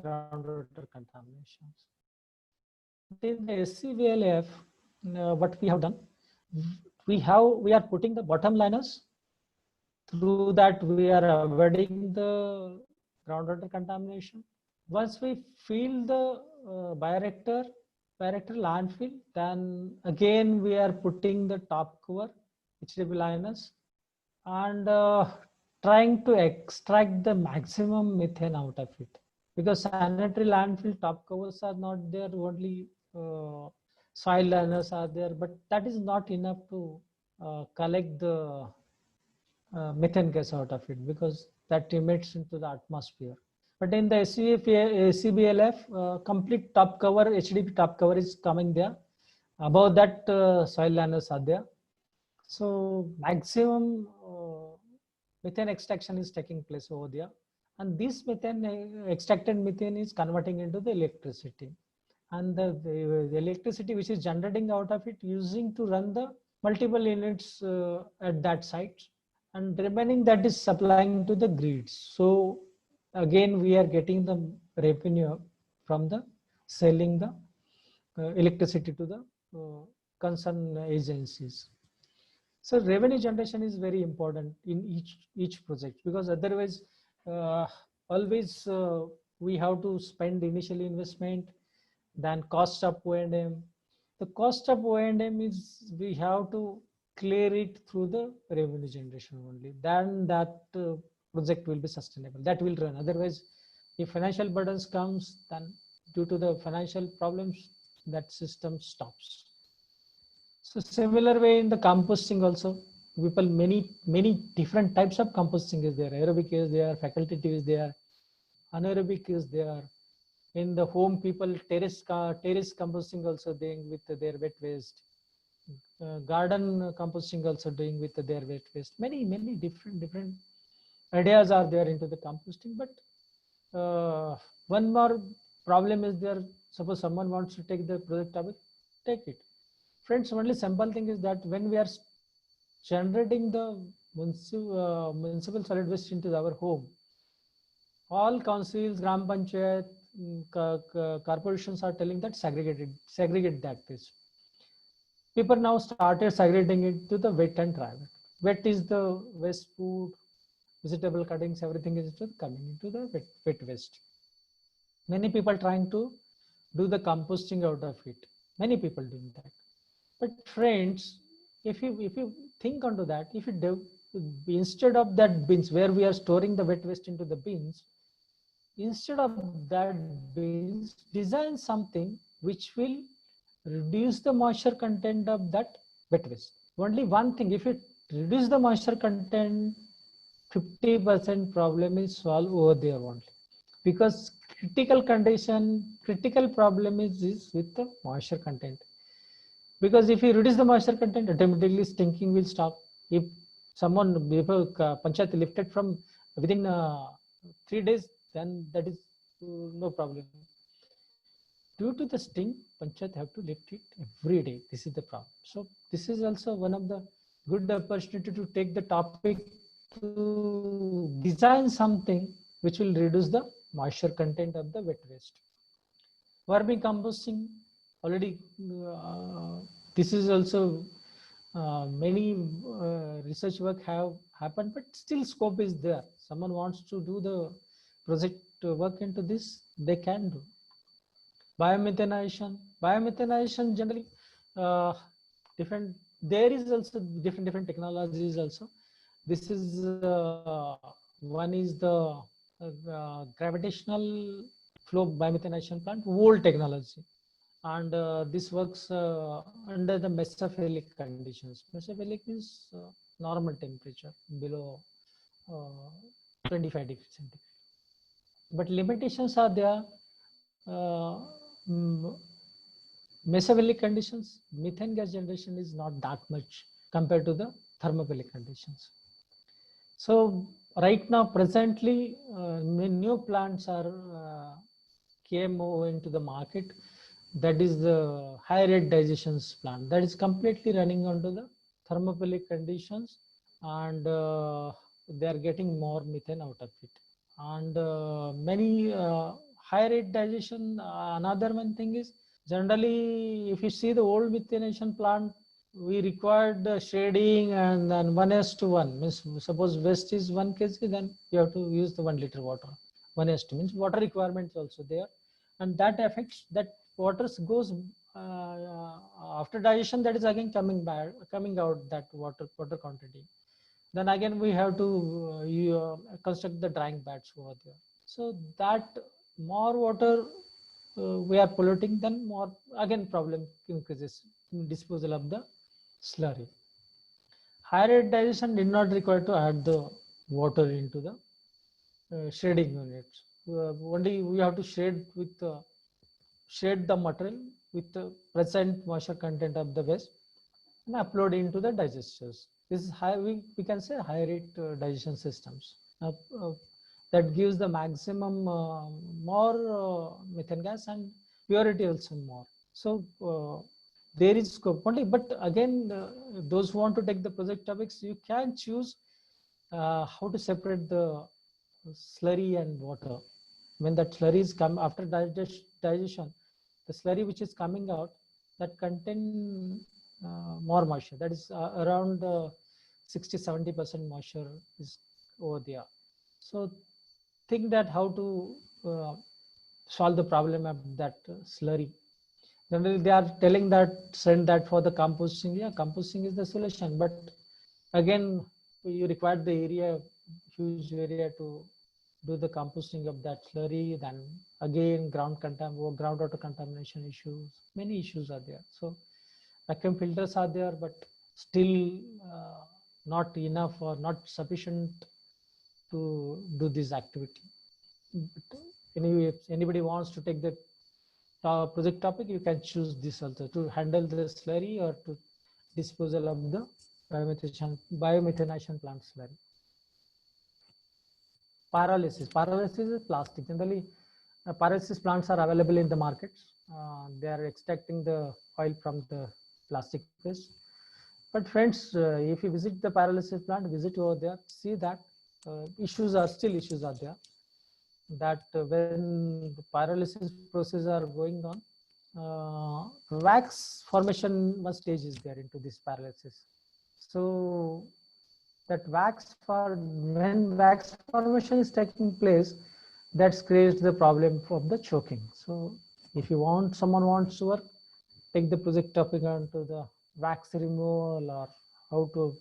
groundwater contaminations. But in the SCBLF, what we have done, we are putting the bottom liners. Through that, we are avoiding the groundwater contamination. Once we fill the bioreactor landfill, then again we are putting the top cover, HDP liners, and trying to extract the maximum methane out of it. Because sanitary landfill top covers are not there, only soil liners are there, but that is not enough to collect the methane gas out of it, because that emits into the atmosphere. But in the SCBLF, complete top cover, HDP top cover is coming there. Above that, soil liners are there. So maximum methane extraction is taking place over there. And this methane, extracted methane is converting into the electricity. And the electricity which is generating out of it using to run the multiple units at that site. And remaining that is supplying to the grids. So again, we are getting the revenue from the selling the electricity to the concerned agencies. So revenue generation is very important in each project, because otherwise always we have to spend initial investment, then cost of O&M. The cost of O&M is we have to clear it through the revenue generation only. Then that project will be sustainable. That will run. Otherwise, if financial burdens comes, then due to the financial problems, that system stops. So similar way in the composting also, people many different types of composting is there. Aerobic is there, facultative is there, anaerobic is there. In the home, people terrace composting also doing with their wet waste. Garden composting also doing with their wet waste. Many different ideas are there into the composting. But one more problem is there. Suppose someone wants to take the project topic, take it. Friends, only simple thing is that when we are generating the municipal solid waste into our home, all councils, Gram Panchayat, corporations are telling that segregate that waste. People now started segregating it to the wet and dry. Wet is the waste food, vegetable cuttings, everything is coming into the wet waste. Many people trying to do the composting out of it. Many people doing that. But friends, if you think onto that, if you do, instead of that bins where we are storing the wet waste into the bins, instead of that bins, design something which will reduce the moisture content of that wet waste. Only one thing, if you reduce the moisture content, 50% problem is solved over there only. Because critical problem is with the moisture content. Because if you reduce the moisture content, automatically stinking will stop. If Panchayat lifted from within 3 days, then that is no problem. Due to the stink, Panchayat have to lift it every day. This is the problem. So this is also one of the good opportunity to take the topic to design something which will reduce the moisture content of the wet waste. Vermicomposting, already this is also many research work have happened, but still scope is there. Someone wants to do the project work into this, they can do. Biomethanization generally different there is also different technologies also. This is one is the gravitational flow biomethanation plant, old technology, and this works under the mesophilic conditions. Mesophilic is normal temperature below 25 degrees centigrade. But limitations are there. Mm, Mesophilic conditions, methane gas generation is not that much compared to the thermophilic conditions. So right now, presently, new plants are came into the market. That is the high rate digestions plant that is completely running onto the thermophilic conditions, and they are getting more methane out of it. And many high rate digestion. Another one thing is, generally, if you see the old methanation plant, we required shading and then 1:1. Means suppose waste is 1 kg, then you have to use the 1 liter water. 1:, means water requirement is also there, and that affects that water goes after digestion. That is again coming out that water quantity. Then again we have to construct the drying beds over there. So that more water we are polluting, then more again problem increases in disposal of the slurry. Higher rate digestion did not require to add the water into the shading units. Only we have to shade the material with the present moisture content of the waste and upload into the digesters. This is high, we can say high rate digestion systems. Uh, that gives the maximum more methane gas and purity also more. So there is scope only, but again, those who want to take the project topics, you can choose how to separate the slurry and water. When that slurry is come after digestion, the slurry which is coming out, that contain more moisture. That is around 60-70% moisture is over there. So think that how to solve the problem of that slurry. Generally, they are telling that send that for the composting. Yeah, composting is the solution, but again, you require the area, huge area to do the composting of that slurry. Then again, groundwater contamination issues. Many issues are there. So vacuum filters are there, but still not enough or not sufficient to do this activity. But anyway, if anybody wants to take the project topic, you can choose this also to handle the slurry or to disposal of the biomethanation plant slurry. Pyrolysis is plastic. Generally, pyrolysis plants are available in the markets. They are extracting the oil from the plastic waste. But friends, if you visit the pyrolysis plant, visit over there, see that issues are there. That when the pyrolysis process are going on, wax formation one stage is there into this pyrolysis. So that when wax formation is taking place, that creates the problem of the choking. So if someone wants to work, take the project topic onto the wax removal or how to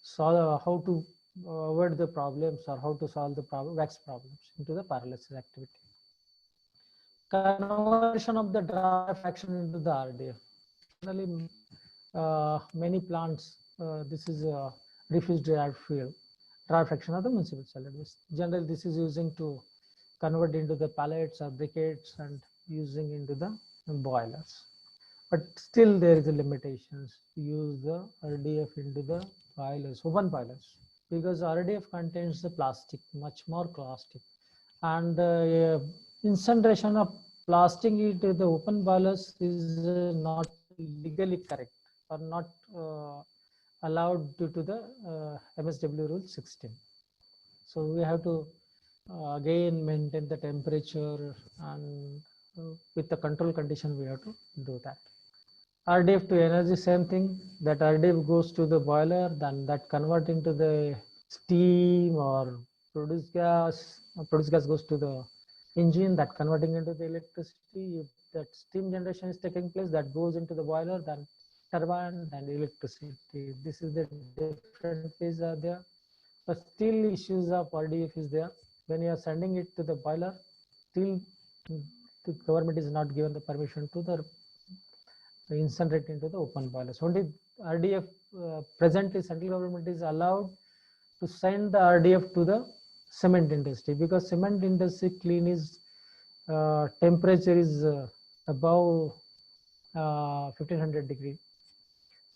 solve, how to avoid the problems or how to solve the wax problems into the pyrolysis activity. Conversion of the dry fraction into the RDF. Generally, many plants, this is a refuse derived fuel, dry fraction of the municipal solid waste. Generally, this is using to convert into the pallets or briquettes and using into the boilers. But still there is a limitations to use the RDF into the boilers, open boilers, because RDF contains the plastic, much more plastic, and incineration of plastic into the open boilers is not legally correct or not allowed due to the MSW rule 16. So we have to again maintain the temperature, and with the control condition we have to do that. RDF to energy, same thing. That RDF goes to the boiler, then that convert into the steam or produced gas. Produced gas goes to the engine, that converting into the electricity. If that steam generation is taking place, that goes into the boiler, then turbine and electricity. This is the different phase are there. But still issues of RDF is there. When you are sending it to the boiler, still the government is not given the permission to the incinerate into the open boilers. Only RDF presently central government is allowed to send the RDF to the cement industry, because cement industry clean is temperature is above 1500 degree.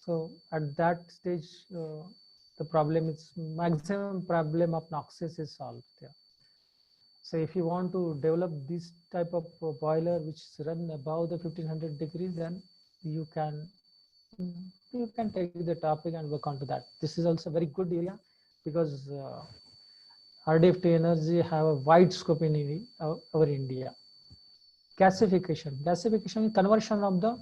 So at that stage, the problem is maximum problem of noxious is solved there. So if you want to develop this type of boiler which run above the 1500 degrees, then you can take the topic and work onto that. This is also a very good area, because RDF to energy have a wide scope in our India. Gasification. Gasification is conversion of the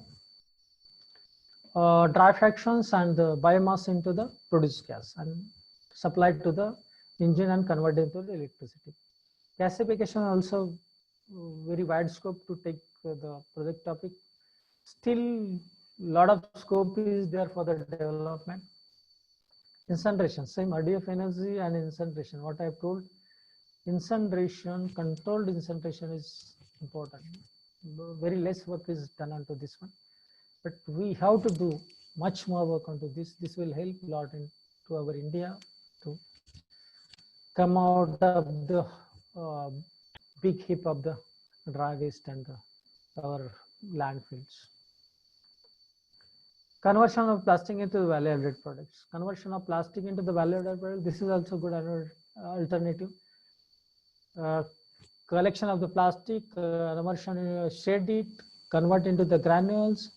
dry fractions and the biomass into the produced gas and supplied to the engine and converted into the electricity. Gasification also very wide scope to take the project topic. Still lot of scope is there for the development. Incineration, same RDF energy and incineration. What I have told, incineration, controlled incineration is important. Very less work is done onto this one, but we have to do much more work onto this. This will help a lot to our India to come out of the big heap of the dry waste and our landfills. Conversion of plastic into the value-added products. Conversion of plastic into the value-added products. This is also good alternative. Collection of the plastic, conversion, shed it, convert into the granules,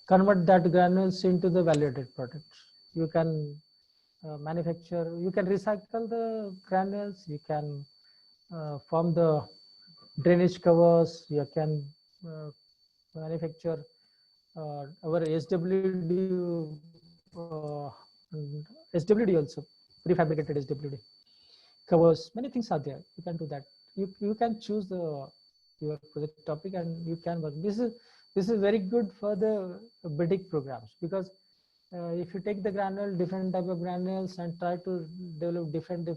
convert that granules into the value-added products. You can manufacture, you can recycle the granules, you can form the drainage covers, you can manufacture our SWD, SWD also, prefabricated SWD covers. Many things are there. You can do that. You can choose your project topic and you can work. This is very good for the BDIC programs, because if you take the granule, different type of granules, and try to develop different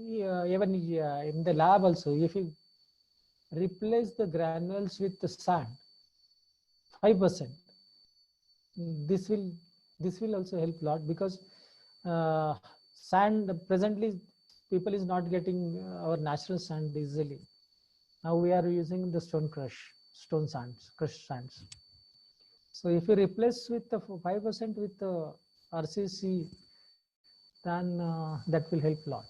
even in the lab also, if you replace the granules with the sand 5%, this will also help a lot, because sand presently people is not getting our natural sand easily. Now we are using the stone sands, crushed sands. So if you replace with the 5% with the RCC, then that will help a lot.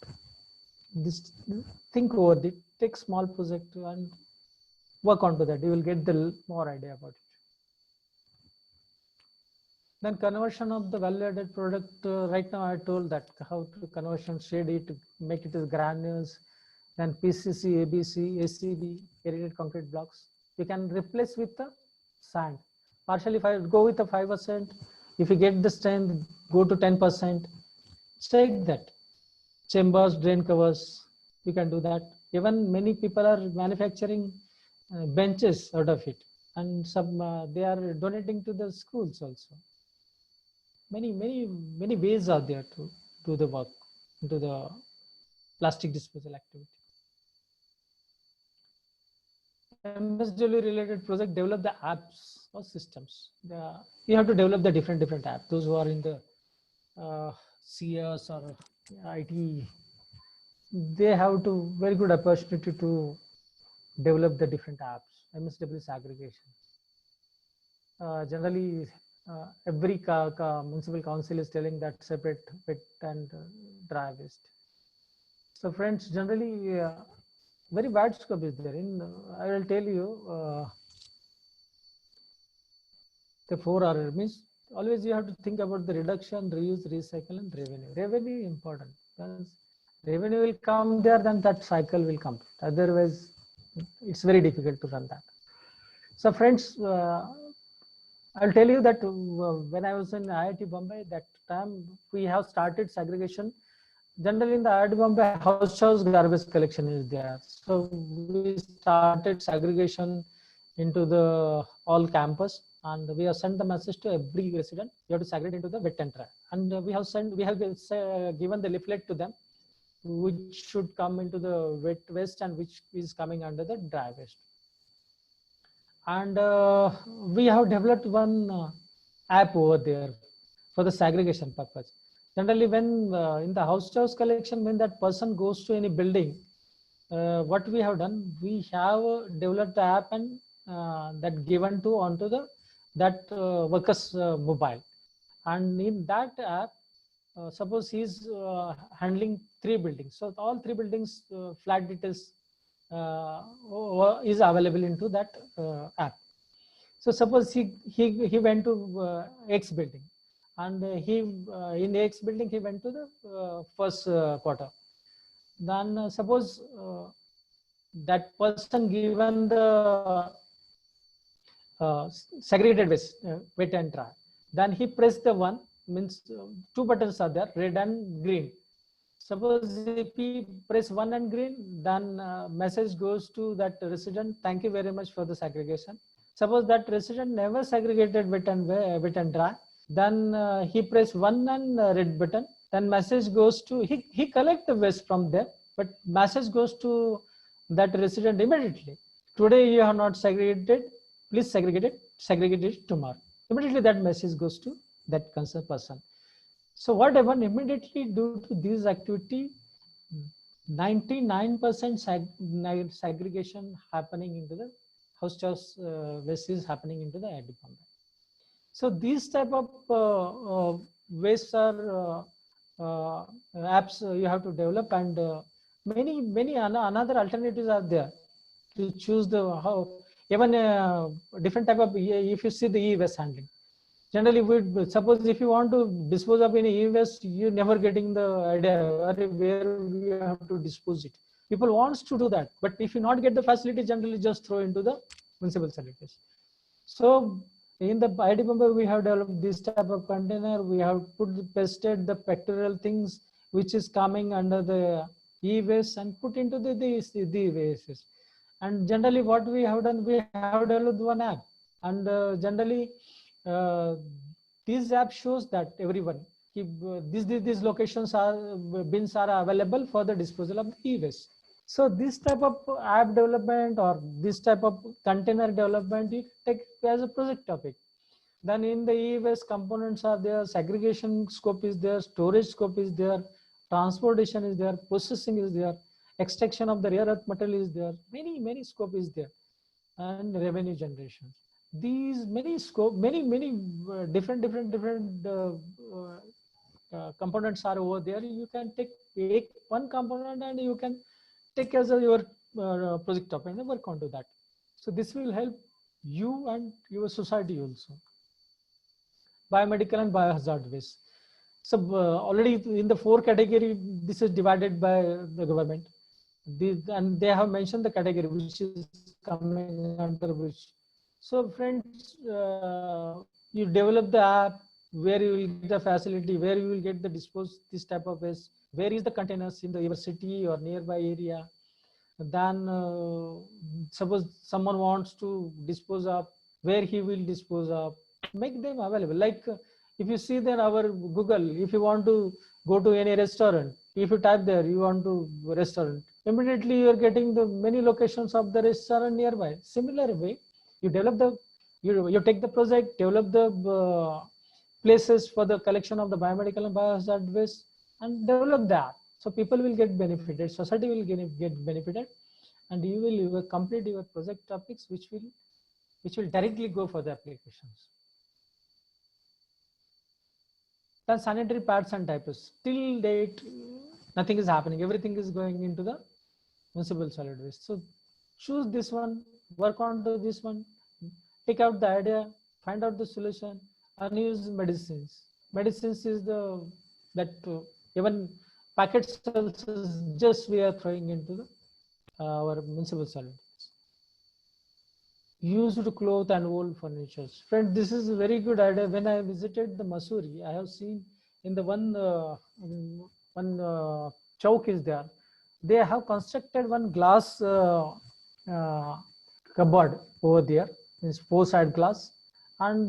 Think over it, take small project and work onto that. You will get the more idea about it. Then conversion of the value-added product. Right now I told that how to conversion, shade it, make it as granules, then PCC, ABC, ACB, aerated concrete blocks. You can replace with the sand. Partially, if I go with the 5%, if you get the strength, go to 10%. Check that. Chambers, drain covers, you can do that. Even many people are manufacturing benches out of it, and some they are donating to the schools also. Many ways are there to do the work into the plastic disposal activity. MSW related project, develop the apps or systems. You have to develop the different apps. Those who are in the CS or IT, they have to very good opportunity to develop the different apps. MSW segregation. Generally, every municipal council is telling that separate wet and dry waste. So friends, generally very wide scope is there. I will tell you the 4R means always you have to think about the reduction, reuse, recycle, and revenue. Revenue important, because revenue will come there, then that cycle will complete. Otherwise, it's very difficult to run that. So friends, I'll tell you that when I was in IIT Bombay, that time we have started segregation. Generally in the IIT Bombay, house garbage collection is there. So we started segregation into the all campus, and we have sent the message to every resident. You have to segregate into the wet and dry, and we have given the leaflet to them, which should come into the wet waste and which is coming under the dry waste. And we have developed one app over there for the segregation purpose. Generally, when in the house collection, when that person goes to any building, what we have done, we have developed the app and that given to onto the worker's mobile. And in that app, suppose he's handling 3 buildings, so all 3 buildings flat details is available into that app. So suppose he went to X building, and in X building he went to the first quarter. Then suppose that person given the segregated waste, wet and dry. Then he pressed the one, means 2 buttons are there, red and green. Suppose if he press 1 and green, then message goes to that resident, thank you very much for the segregation. Suppose that resident never segregated wet and dry, then he press 1 and red button, then message goes to, he collect the waste from there, but message goes to that resident immediately. Today you have not segregated, please segregate it tomorrow. Immediately that message goes to that concerned person. So what happened immediately due to this activity, 99% segregation happening into the house waste is happening into the IIT Bombay. So these type of waste are apps you have to develop, and many another alternatives are there to choose the how even different type of, if you see the e-waste handling. Generally, suppose if you want to dispose of any e-waste, you never getting the idea where you have to dispose it. People wants to do that, but if you not get the facility, generally just throw into the municipal solid waste. So in the IIT Bombay, we have developed this type of container. We have pasted the pectoral things which is coming under the e-waste and put into the wastes. And generally, what we have done, we have developed one app, and generally. This app shows that everyone, these locations are, bins are available for the disposal of the e-waste. So this type of app development or this type of container development, you take as a project topic. Then in the e-waste components are there, segregation scope is there, storage scope is there, transportation is there, processing is there, extraction of the rare earth material is there, many scope is there, and revenue generation. These many different components are over there. You can take one component and you can take as your project topic and work onto that. So this will help you and your society also. Biomedical and biohazard waste. So already in the 4 category, this is divided by the government. And they have mentioned the category which is coming under which. So friends, you develop the app where you will get the facility, where you will get the this type of waste, where is the containers in the university or nearby area. Then suppose someone wants to dispose of, where he will dispose of, make them available. Like if you see then our Google, if you want to go to any restaurant, if you type there, you want to restaurant, immediately you are getting the many locations of the restaurant nearby. Similar way, you develop the, you take the project, develop the places for the collection of the biomedical and biohazard waste, and develop that. So people will get benefited, society will get benefited, and you will complete your project topics, which will directly go for the applications. Then sanitary pads and diapers. Till date, nothing is happening. Everything is going into the municipal solid waste. So choose this one, work on to this one, take out the idea, find out the solution, and use medicines. Medicines is even packets just we are throwing into the our municipal solid waste. Used cloth and old furniture. Friend, this is a very good idea. When I visited the Mussoorie, I have seen in the one chowk is there. They have constructed one glass cupboard over there. It's 4-side glass, and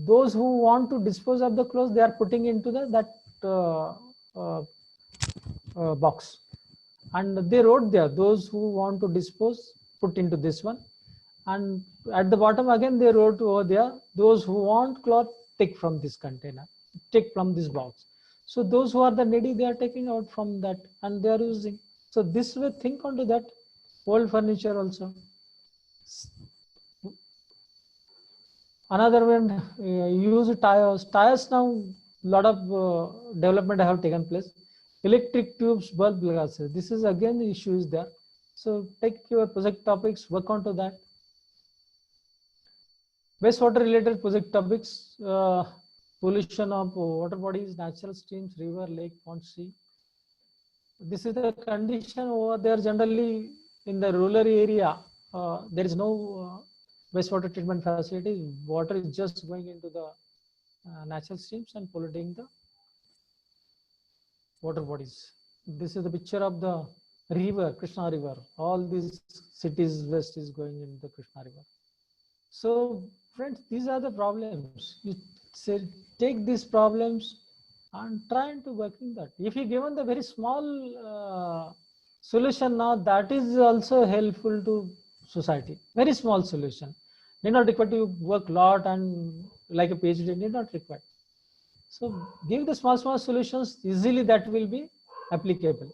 those who want to dispose of the clothes, they are putting into that box, and they wrote there, those who want to dispose, put into this one, and at the bottom again they wrote over there, those who want cloth, take from this container, take from this box. So those who are the needy, they are taking out from that and they are using. So this way, think onto that. Old furniture also. Another one, use tires now, lot of development have taken place. Electric tubes, bulb glasses, this is again the issue is there. So take your project topics, work onto that. Wastewater related project topics, pollution of water bodies, natural streams, river, lake, pond, sea. This is the condition over there. Generally in the rural area, there is no wastewater treatment facilities. Water is just going into the natural streams and polluting the water bodies. This is the picture of the river, Krishna River. All these cities west is going into the Krishna River. So friends, these are the problems. You say, take these problems and try to work in that. If you given the very small solution now, that is also helpful to society. Very small solution. Need not require to work lot and like a PhD, need not require. So give the small solutions, easily that will be applicable.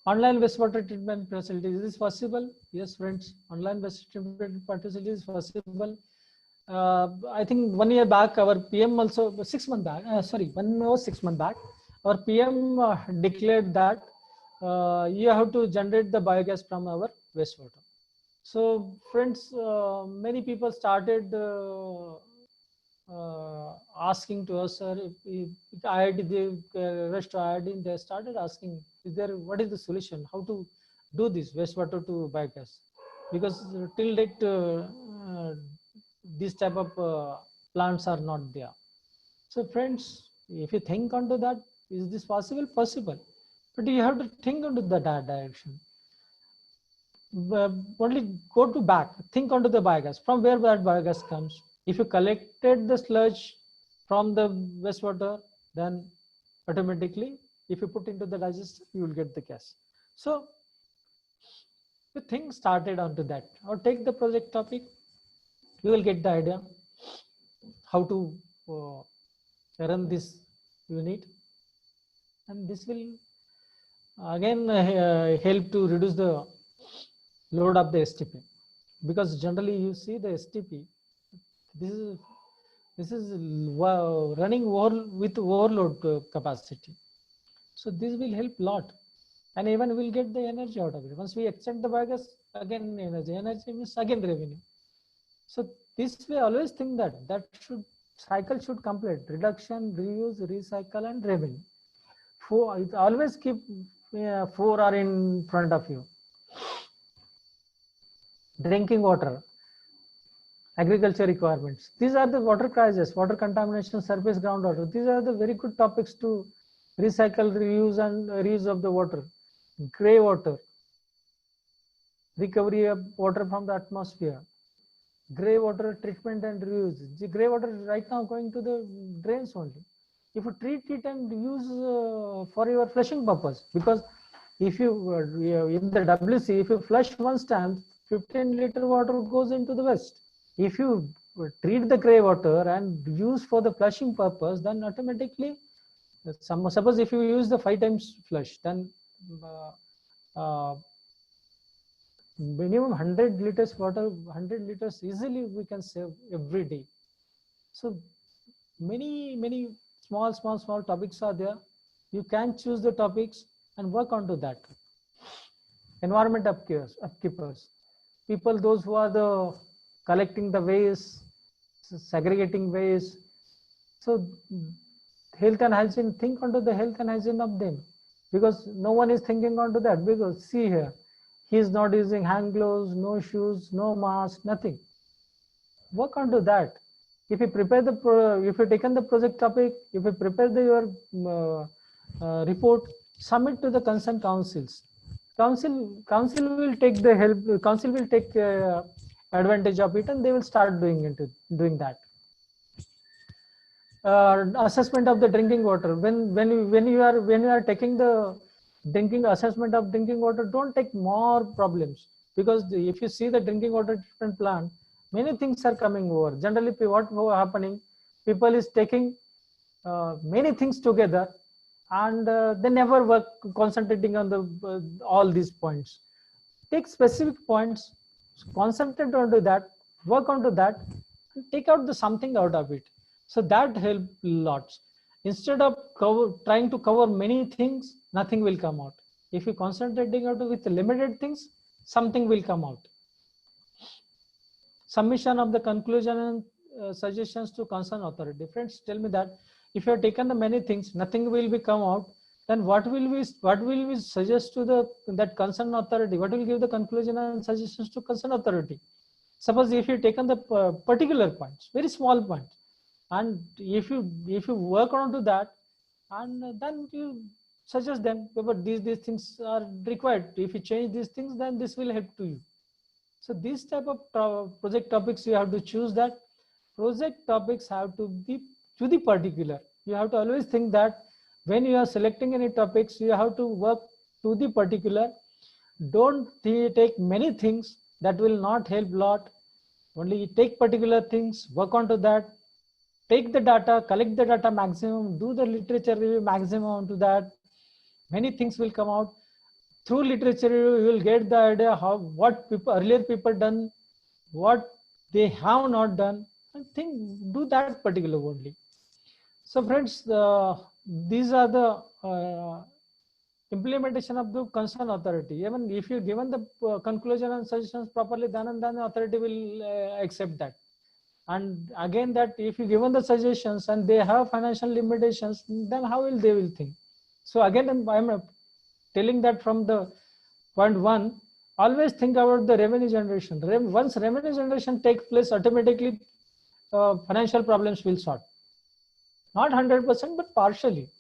Online wastewater treatment facilities, is this possible? Yes, friends, online wastewater treatment facilities is possible. I think 1 year back, our PM also, 6 months back, 1 or 6 months back, our PM declared that you have to generate the biogas from our wastewater. So friends, many people started asking to us, sir, if IIT, they rushed to IIT, they started asking, what is the solution? How to do this wastewater to biogas? Because till date, these type of plants are not there. So friends, if you think onto that, is this possible? Possible. But you have to think into that direction. Only go to back, think onto the biogas, from where that biogas comes. If you collected the sludge from the wastewater, then automatically, if you put into the digester, you will get the gas. So the thing started onto that, or take the project topic, you will get the idea how to run this unit, and this will again help to reduce the load of the STP, because generally you see the STP, this is running with overload capacity. So this will help a lot, and even we'll get the energy out of it. Once we extend the biogas, again energy means again revenue. So this way, always think that cycle should complete: reduction, reuse, recycle, and revenue. Always keep 4 are in front of you. Drinking water, agriculture requirements. These are the water crisis, water contamination, surface groundwater. These are the very good topics to recycle, reuse, and reuse of the water. Grey water, recovery of water from the atmosphere. Grey water treatment and reuse. The grey water right now going to the drains only. If you treat it and use for your flushing purpose, because if you in the WC, if you flush one time, 15-liter water goes into the waste. If you treat the grey water and use for the flushing purpose, then automatically, suppose if you use the 5 times flush, then minimum 100 liters water, 100 liters easily we can save every day. So many small topics are there. You can choose the topics and work onto that. Environment upkeepers, people, those who are the collecting the waste, segregating waste. So health and hygiene, think onto the health and hygiene of them, because no one is thinking onto that. Because see here, he is not using hand gloves, no shoes, no mask, nothing. Work onto that. If you prepare if you taken the project topic, if you prepare your report, submit to the concerned councils. Council will take the help. Council will take advantage of it, and they will start doing that. Assessment of the drinking water. When you are taking the drinking assessment of drinking water, don't take more problems, because if you see the drinking water treatment plant, many things are coming over. Generally, what happening, people is taking many things together, and they never work concentrating on the all these points. Take specific points, concentrate onto that, work onto that, and take out the something out of it. So that help lots. Instead of trying to cover many things, nothing will come out. If you concentrating out with limited things, something will come out. Submission of the conclusion and suggestions to concerned authority. Friends, tell me that if you have taken the many things, nothing will be come out, then what will we suggest to that concerned authority? What will give the conclusion and suggestions to concerned authority? Suppose if you taken the particular points, very small points, and if you work on to that, and then you suggest them, but these things are required. If you change these things, then this will help to you. So these type of project topics, you have to choose that. Project topics have to be to the particular. You have to always think that when you are selecting any topics, you have to work to the particular. Don't take many things, that will not help lot. Only take particular things, work onto that. Take the data, collect the data maximum, do the literature review maximum onto that. Many things will come out. Through literature review, you will get the idea how what earlier people done, what they have not done, and do that particular only. So friends, these are the implementation of the concerned authority. Even if you given the conclusion and suggestions properly, then the authority will accept that. And again, that if you given the suggestions and they have financial limitations, then how will they think? So again, I'm telling that from the point one, always think about the revenue generation. Once revenue generation takes place, automatically financial problems will sort. Not 100%, but partially.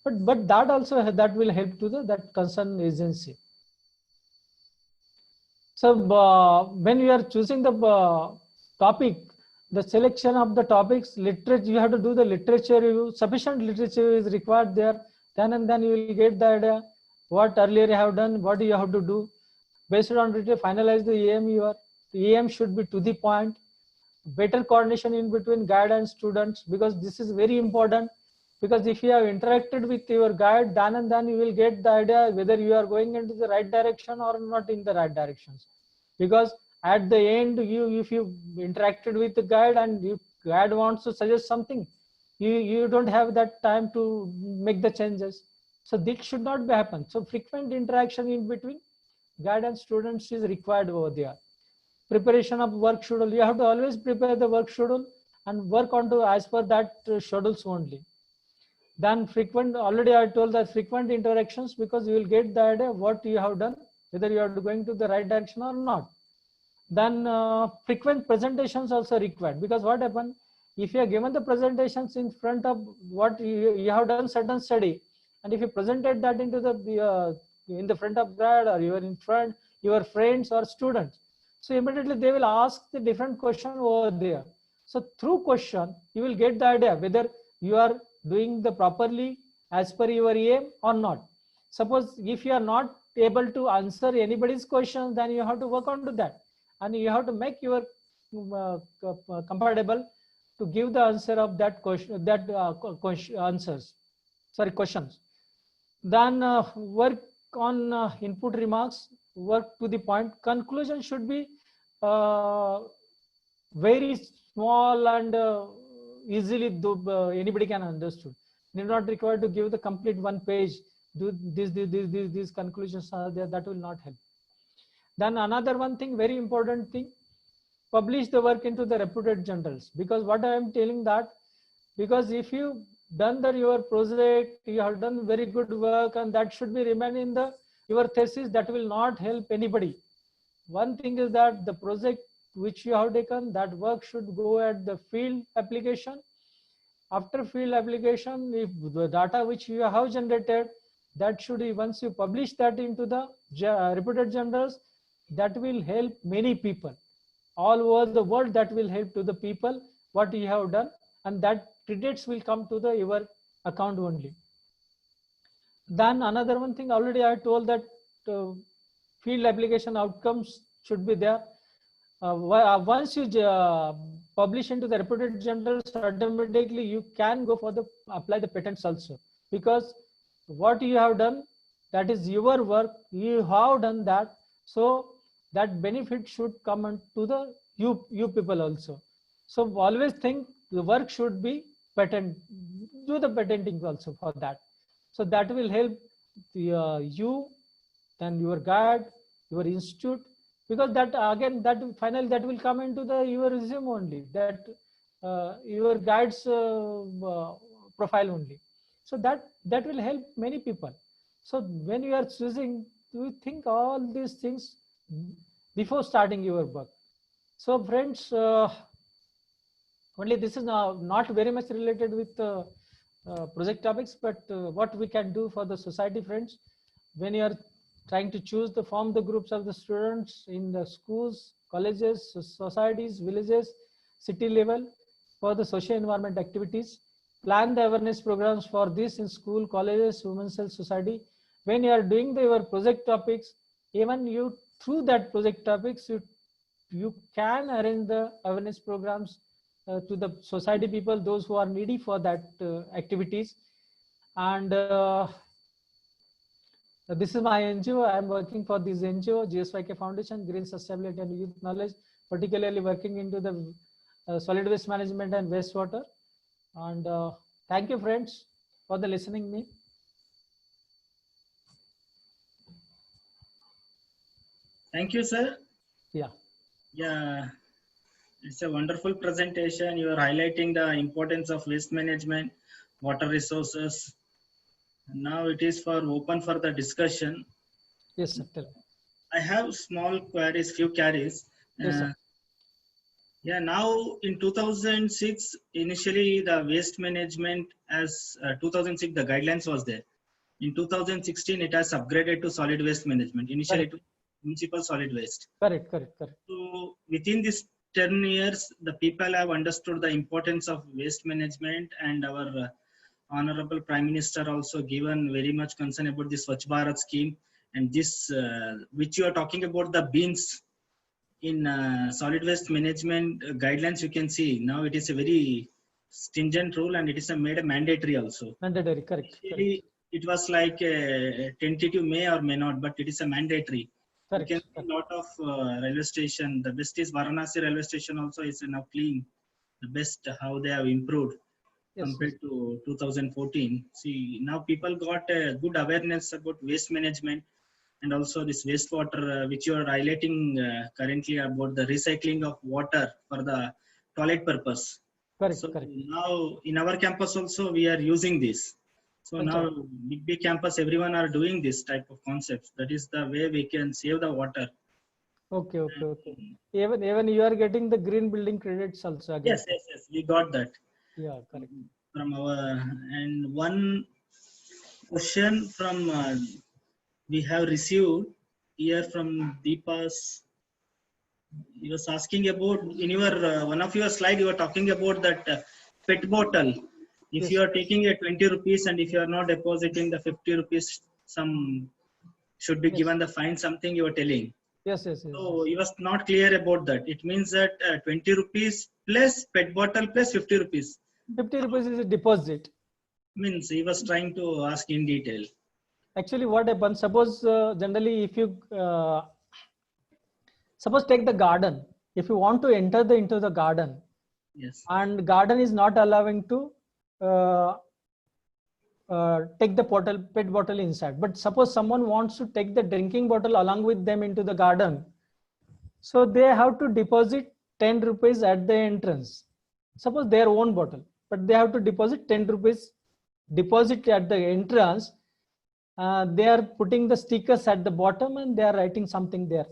But that also that will help to that concerned agency. So when you are choosing the topic, the selection of the topics, literature, you have to do the literature review. Sufficient literature is required there. Then and then you will get the idea what earlier you have done, what you have to do. Based on it, finalize the EM. The EM should be to the point. Better coordination in between guide and students, because this is very important. Because if you have interacted with your guide, then and then you will get the idea whether you are going into the right direction or not in the right directions. Because at the end, if you interacted with the guide and guide wants to suggest something, you don't have that time to make the changes. So this should not be happen. So frequent interaction in between guide and students is required over there. Preparation of work schedule. You have to always prepare the work schedule and work on to as per that schedules only. Then frequent, already I told that frequent interactions, because you will get the idea what you have done, whether you are going to the right direction or not. Then frequent presentations also required, because what happened, if you are given the presentations in front of what you have done certain study, and if you presented that into the in the front of grad, or you are in front your friends or students, so immediately they will ask the different question over there. So through question you will get the idea whether you are doing the properly as per your aim or not. Suppose if you are not able to answer anybody's questions, then you have to work on to that, and you have to make your compatible to give the answer of that question, that questions. Then work on input remarks, work to the point. Conclusion should be very small and easily anybody can understood. You're not required to give the complete 1 page. Do these conclusions are there, that will not help. Then another one thing, very important thing, publish the work into the reputed journals. Because what I am telling that, because if you done your project, you have done very good work, and that should be remain in your thesis, that will not help anybody. One thing is that the project which you have taken, that work should go at the field application. After field application, if the data which you have generated, that should be, once you publish that into the reputed journals, that will help many people. all over the world, that will help to the people what you have done, and that credits will come to the your account only. Then another one thing, already I told that field application outcomes should be there. Once you publish into the reputed journals, automatically you can go for the apply the patents also, because what you have done, that is your work, you have done that, so that benefit should come to the you people also. So always think the work should be patent, do the patenting also for that. So that will help the, you, then your guide, your institute, because that again, that finally that will come into the your resume only, that your guide's profile only. So that will help many people. So when you are choosing, you think all these things before starting your work. So friends, only this is now not very much related with project topics, but what we can do for the society, friends, when you are trying to choose the form the groups of the students in the schools, colleges, societies, villages, city level for the social environment activities. Plan the awareness programs for this in school, colleges, women's health society. When you are doing your project topics, even you through that project topics, you can arrange the awareness programs to the society people, those who are needy for that activities. And this is my NGO. I am working for this NGO, GSYK Foundation, Green Sustainability and Youth Knowledge, particularly working into the solid waste management and wastewater. And thank you, friends, for the listening me. Thank you, sir. Yeah. Yeah, it's a wonderful presentation. You are highlighting the importance of waste management, water resources. Now it is for open for the discussion. Yes, sir. I have small queries, few queries. Yes, sir. Yeah, now in 2006, initially the waste management as 2006, the guidelines was there. In 2016, it has upgraded to solid waste management. Initially, to municipal solid waste. Correct. So within this 10 years, the people have understood the importance of waste management, and our Honorable Prime Minister also given very much concern about the Swachh Bharat scheme, and this which you are talking about, the bins in solid waste management guidelines. You can see now it is a very stringent rule, and it is made a mandatory also. Mandatory, correct. It was like a tentative may or may not, but it is a mandatory. Correct. You can see a lot of railway station. The best is Varanasi railway station also is now clean. The best how they have improved compared to 2014. See, now people got a good awareness about waste management, and also this wastewater, which you are highlighting currently about the recycling of water for the toilet purpose. Correct. Now in our campus also we are using this. So now big campus, everyone are doing this type of concepts. That is the way we can save the water. Okay. Even you are getting the green building credits also again. Yes, we got that. Yeah, correct. From our, and one question from we have received here from Deepa's. He was asking about in your one of your slide, you were talking about that PET bottle. If you are taking a 20 rupees and if you are not depositing the 50 rupees, some should be given the fine, something you were telling. Yes. So he was not clear about that. It means that 20 rupees plus PET bottle plus 50 rupees. 50 rupees is a deposit. Means he was trying to ask in detail. Actually, what happens? Suppose generally, if you suppose take the garden. If you want to enter into the garden, yes, and garden is not allowing to take the PET bottle inside, but suppose someone wants to take the drinking bottle along with them into the garden, so they have to deposit 10 rupees at the entrance. Suppose their own bottle, but they have to deposit 10 rupees deposit at the entrance. They are putting the stickers at the bottom and they are writing something there.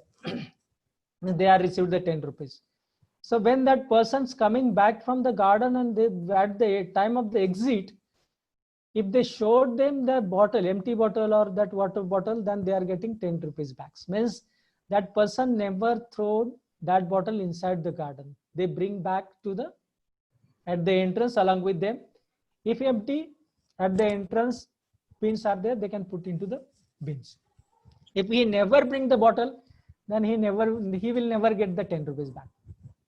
They are received the 10 rupees. So when that person's coming back from the garden and they, at the time of the exit, if they showed them the bottle, empty bottle or that water bottle, then they are getting 10 rupees back. Means that person never thrown that bottle inside the garden. They bring back to the at the entrance along with them. If empty, at the entrance bins are there, they can put into the bins. If he never bring the bottle, then he will never get the 10 rupees back.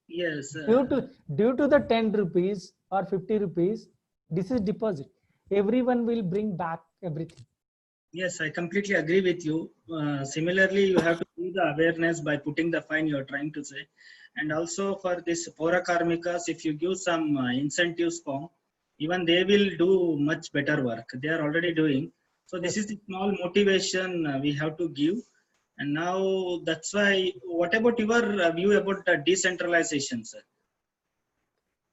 Yes. Due to the 10 rupees or 50 rupees, this is deposit. Everyone will bring back everything. Yes, I completely agree with you. Similarly, you have to do the awareness by putting the fine, you're trying to say. And also for this Pora Karmikas, if you give some incentives form, even they will do much better work. They are already doing. So this is the small motivation we have to give. And now that's why, what about your view about the decentralization, sir?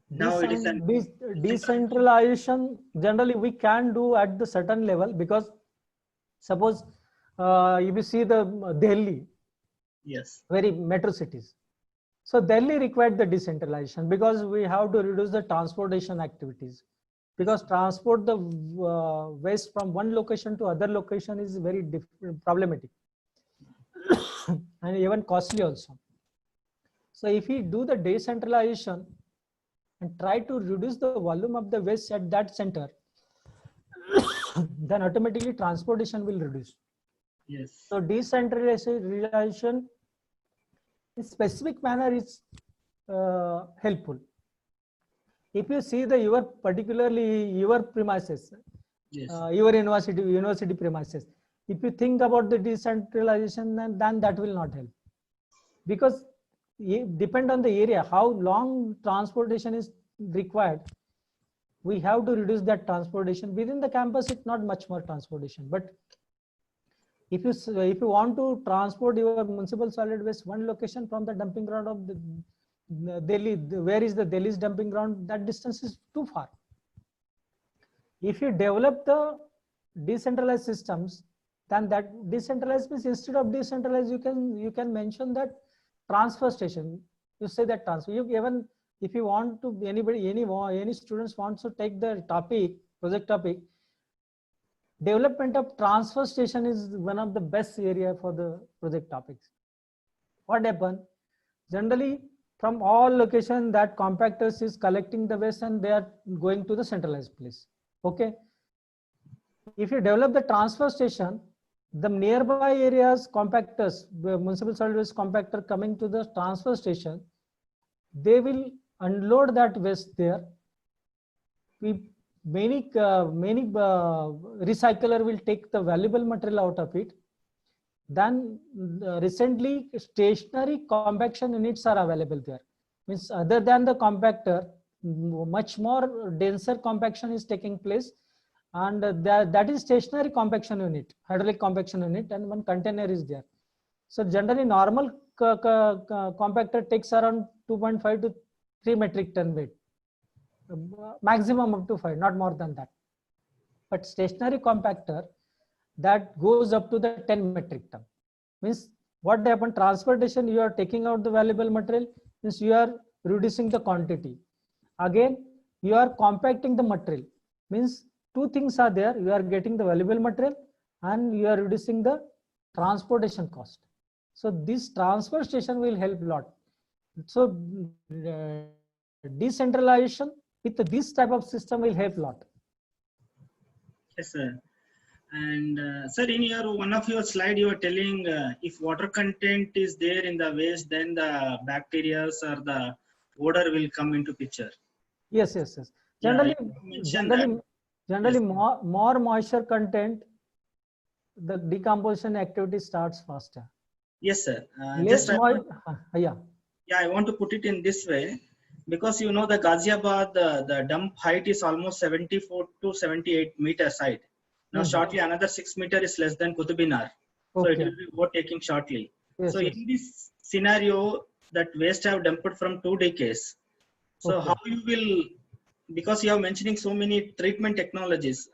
Now it is Decentralization, generally we can do at the certain level, because suppose if you see the Delhi, yes, very metro cities. So Delhi required the decentralization because we have to reduce the transportation activities, because transport the waste from one location to other location is very problematic and even costly also. So if we do the decentralization and try to reduce the volume of the waste at that center, then automatically transportation will reduce. yes. So decentralization in specific manner is helpful. If you see your particularly your premises, Yes. Your university premises, if you think about the decentralization, then that will not help, because depend on the area, how long transportation is required. We have to reduce that transportation within the campus. It's not much more transportation, but if you want to transport your municipal solid waste one location from the dumping ground of the Delhi, where is the Delhi's dumping ground? That distance is too far. If you develop the decentralized systems, then that decentralized means instead of decentralized, you can mention that transfer station. You say that transfer. You even if you want to any students wants to take the project topic, development of transfer station is one of the best area for the project topics. What happen? Generally, from all locations that compactors is collecting the waste and they are going to the centralized place. Okay. If you develop the transfer station, the nearby areas compactors, the municipal solid waste compactor coming to the transfer station, they will unload that waste there. Many recycler will take the valuable material out of it. Then recently stationary compaction units are available there. Means other than the compactor, much more denser compaction is taking place, and that is stationary compaction unit, hydraulic compaction unit, and one container is there. So generally normal compactor takes around 2.5 to 3 metric ton weight, maximum up to 5, not more than that. But stationary compactor, that goes up to the 10 metric ton. Means what happened? Transportation, you are taking out the valuable material, means you are reducing the quantity. Again, you are compacting the material, means two things are there. You are getting the valuable material and you are reducing the transportation cost. So this transfer station will help a lot. So decentralization with this type of system will help a lot. Yes, sir. And sir, in one of your slide, you were telling if water content is there in the waste, then the bacteria or the odor will come into picture. Yes. Generally, yes. more moisture content, the decomposition activity starts faster. Yes, sir. Yeah, I want to put it in this way, because you know the Ghaziabad, the dump height is almost 74 to 78 meters height. Now shortly another 6 meters is less than Qutub Minar. So it will be overtaking shortly. So in this scenario, that waste have dumped from 2 decades. So how you will, because you are mentioning so many treatment technologies,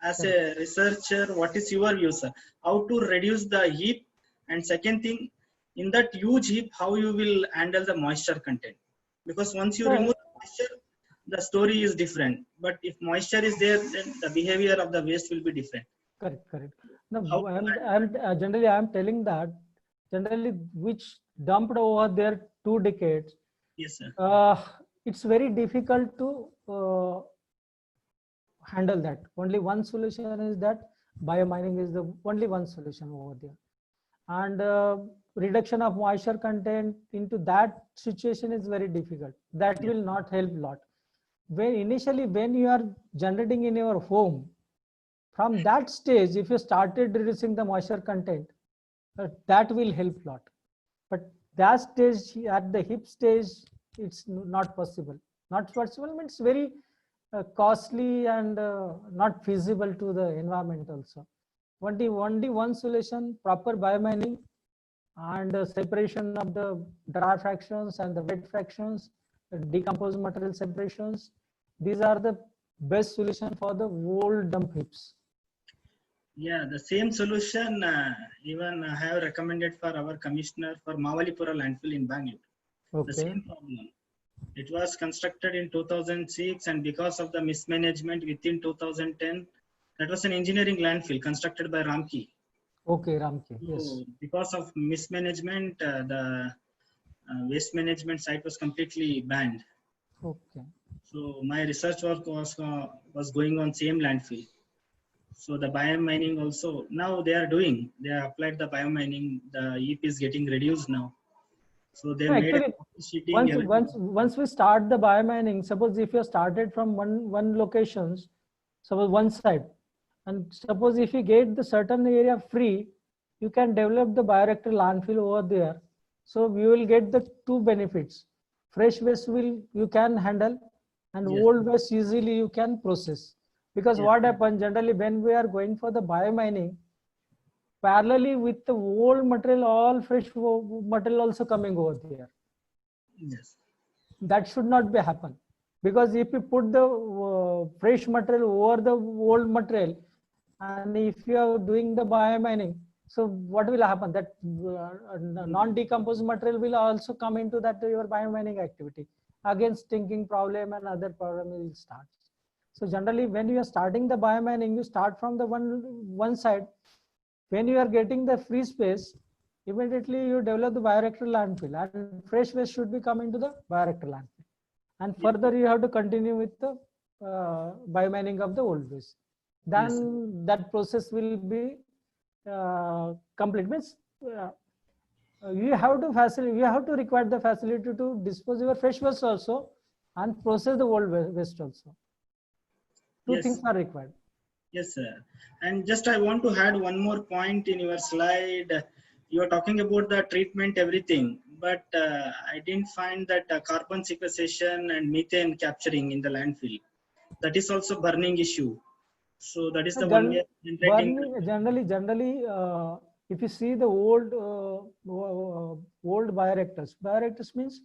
as a researcher, what is your view, sir? How to reduce the heap? And second thing, in that huge heap, how you will handle the moisture content? Because once you remove the moisture, the story is different. But if moisture is there, then the behavior of the waste will be different. Correct. No, generally I'm telling that generally which dumped over there 2 decades, Yes, sir. it's very difficult to handle that. Only one solution is that biomining is the only one solution over there. And reduction of moisture content into that situation is very difficult. That Yes. will not help a lot. When you are generating in your home, from that stage, if you started reducing the moisture content, that will help a lot. But that stage, at the hip stage, it's not possible. Not possible means very costly and not feasible to the environment also. Only one solution, proper biomining and separation of the dry fractions and the wet fractions, decomposed material separations. These are the best solution for the old dump heaps. Yeah, the same solution even I have recommended for our commissioner for Mavalipura landfill in Bangalore. The Okay. same problem. It was constructed in 2006, and because of the mismanagement within 2010, that was an engineering landfill constructed by Ramki. Okay, Ramki. So Yes. because of mismanagement, the waste management site was completely banned. Okay. So my research work was going on same landfill. So the biomining also now they are doing. They have applied the biomining. The EEP is getting reduced now. So they made Actually, a sheeting. once we start the biomining, suppose if you started from one locations, suppose one side, and suppose if you get the certain area free, you can develop the bioreactor landfill over there. So you will get the two benefits. Fresh waste will you can handle, and Yes. old waste easily you can process. Because Yes. what happens generally when we are going for the biomining, parallelly with the old material, all fresh material also coming over there. Yes. That should not be happen, because if you put the fresh material over the old material, and if you are doing the biomining, so what will happen? That non-decomposed material will also come into that your biomining activity. Again, stinking problem and other problem will start. So generally, when you are starting the biomining, you start from the one side. When you are getting the free space, immediately you develop the bioreactor landfill, and fresh waste should be coming to the bioreactor landfill. And further, you have to continue with the biomining of the old waste. Then Yes. that process will be complete. Means you have to facilitate, you have to require the facility to dispose your fresh waste also and process the old waste also. Two things Yes. are required. Yes, sir. And just I want to add one more point in your slide. You are talking about the treatment, everything, but I didn't find that carbon sequestration and methane capturing in the landfill. That is also burning issue. So that is the one we are generating. Burning generally, if you see the old bioreactors means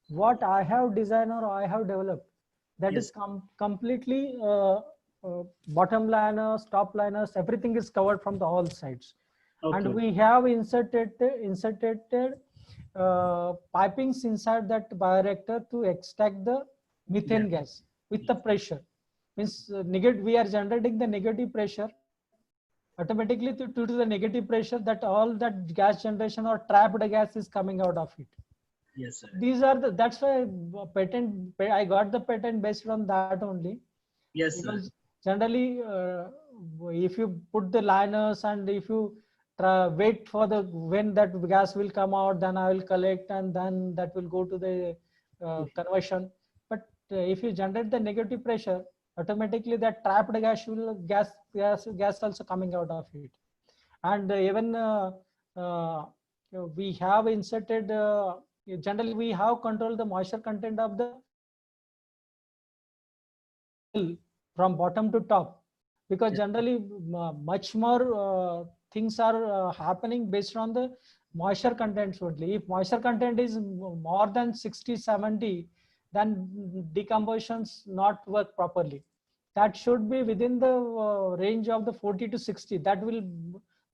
what I have designed or I have developed. That Yes. is completely bottom liners, top liners, everything is covered from the all sides. Okay. And we have inserted pipings inside that bioreactor to extract the methane gas with the pressure. Means we are generating the negative pressure. Automatically due to the negative pressure, that all that gas generation or trapped gas is coming out of it. Yes, sir. These are that's why I got the patent based on that only. Yes, sir. Because generally, if you put the liners and if you wait for the when that gas will come out, then I will collect and then that will go to the conversion. But if you generate the negative pressure, automatically that trapped gas also coming out of it. And even we have inserted generally we have controlled the moisture content of the from bottom to top, because generally much more things are happening based on the moisture contents only. If moisture content is more than 60-70, then decompositions not work properly. That should be within the range of the 40 to 60.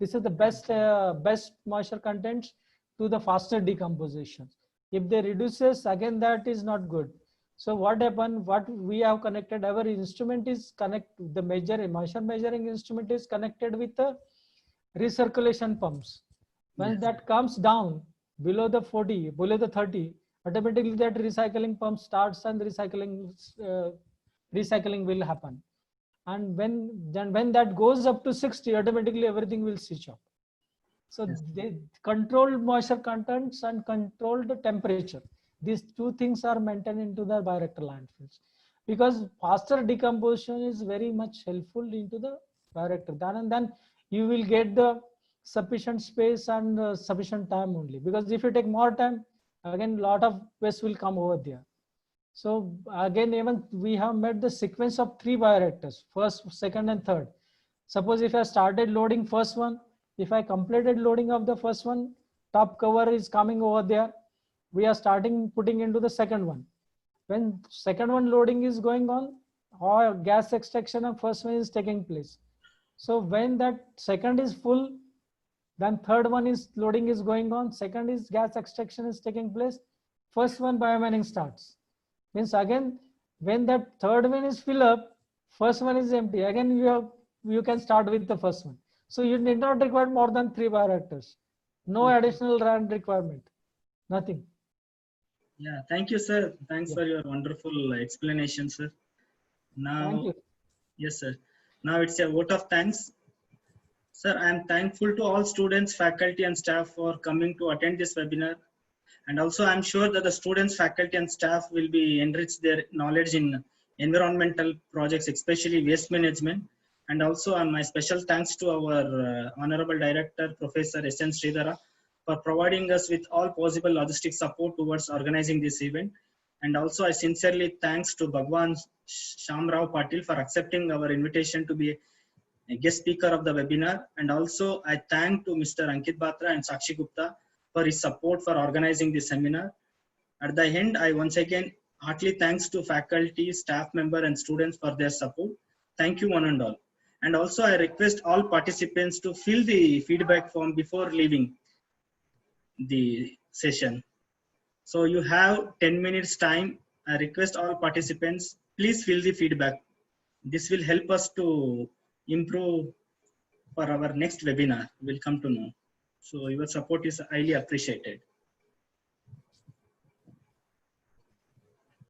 This is the best moisture contents to the faster decomposition. If they reduces, again that is not good. So what happened, what we have connected, our instrument is the moisture measuring instrument is connected with the recirculation pumps. When that comes down, below the 40, below the 30, automatically that recycling pump starts and recycling will happen. And when that goes up to 60, automatically everything will switch off. So Yes. they controlled moisture contents and controlled the temperature. These two things are maintained into the bioreactor landfills, because faster decomposition is very much helpful into the bioreactor. Then you will get the sufficient space and sufficient time only. Because if you take more time, again, lot of waste will come over there. So again, even we have made the sequence of 3 bioreactors, first, second, and third. Suppose if I started loading first one, if I completed loading of the first one, top cover is coming over there. We are starting putting into the second one. When second one loading is going on, or gas extraction of first one is taking place. So when that second is full, then third one is loading is going on, second is gas extraction is taking place, first one biomining starts. Means again, when that third one is filled up, first one is empty. Again, you can start with the first one. So you need not require more than 3 bioreactors. No additional land requirement. Nothing. Yeah, thank you, sir. Thanks for your wonderful explanation, sir. Now, Thank you. yes, sir. Now it's a vote of thanks. Sir, I am thankful to all students, faculty, and staff for coming to attend this webinar. And also, I'm sure that the students, faculty, and staff will be enrich their knowledge in environmental projects, especially waste management. And also, my special thanks to our Honorable Director, Professor S.N. Sridhara, for providing us with all possible logistic support towards organizing this event. And also, I sincerely thanks to Bhagwan Shamrao Patil for accepting our invitation to be a guest speaker of the webinar. And also, I thank to Mr. Ankit Batra and Sakshi Gupta for his support for organizing this seminar. At the end, I once again heartily thanks to faculty, staff member, and students for their support. Thank you one and all. And also, I request all participants to fill the feedback form before leaving the session. So you have 10 minutes time. I request all participants, please fill the feedback. This will help us to improve for our next webinar. We'll come to know. So your support is highly appreciated.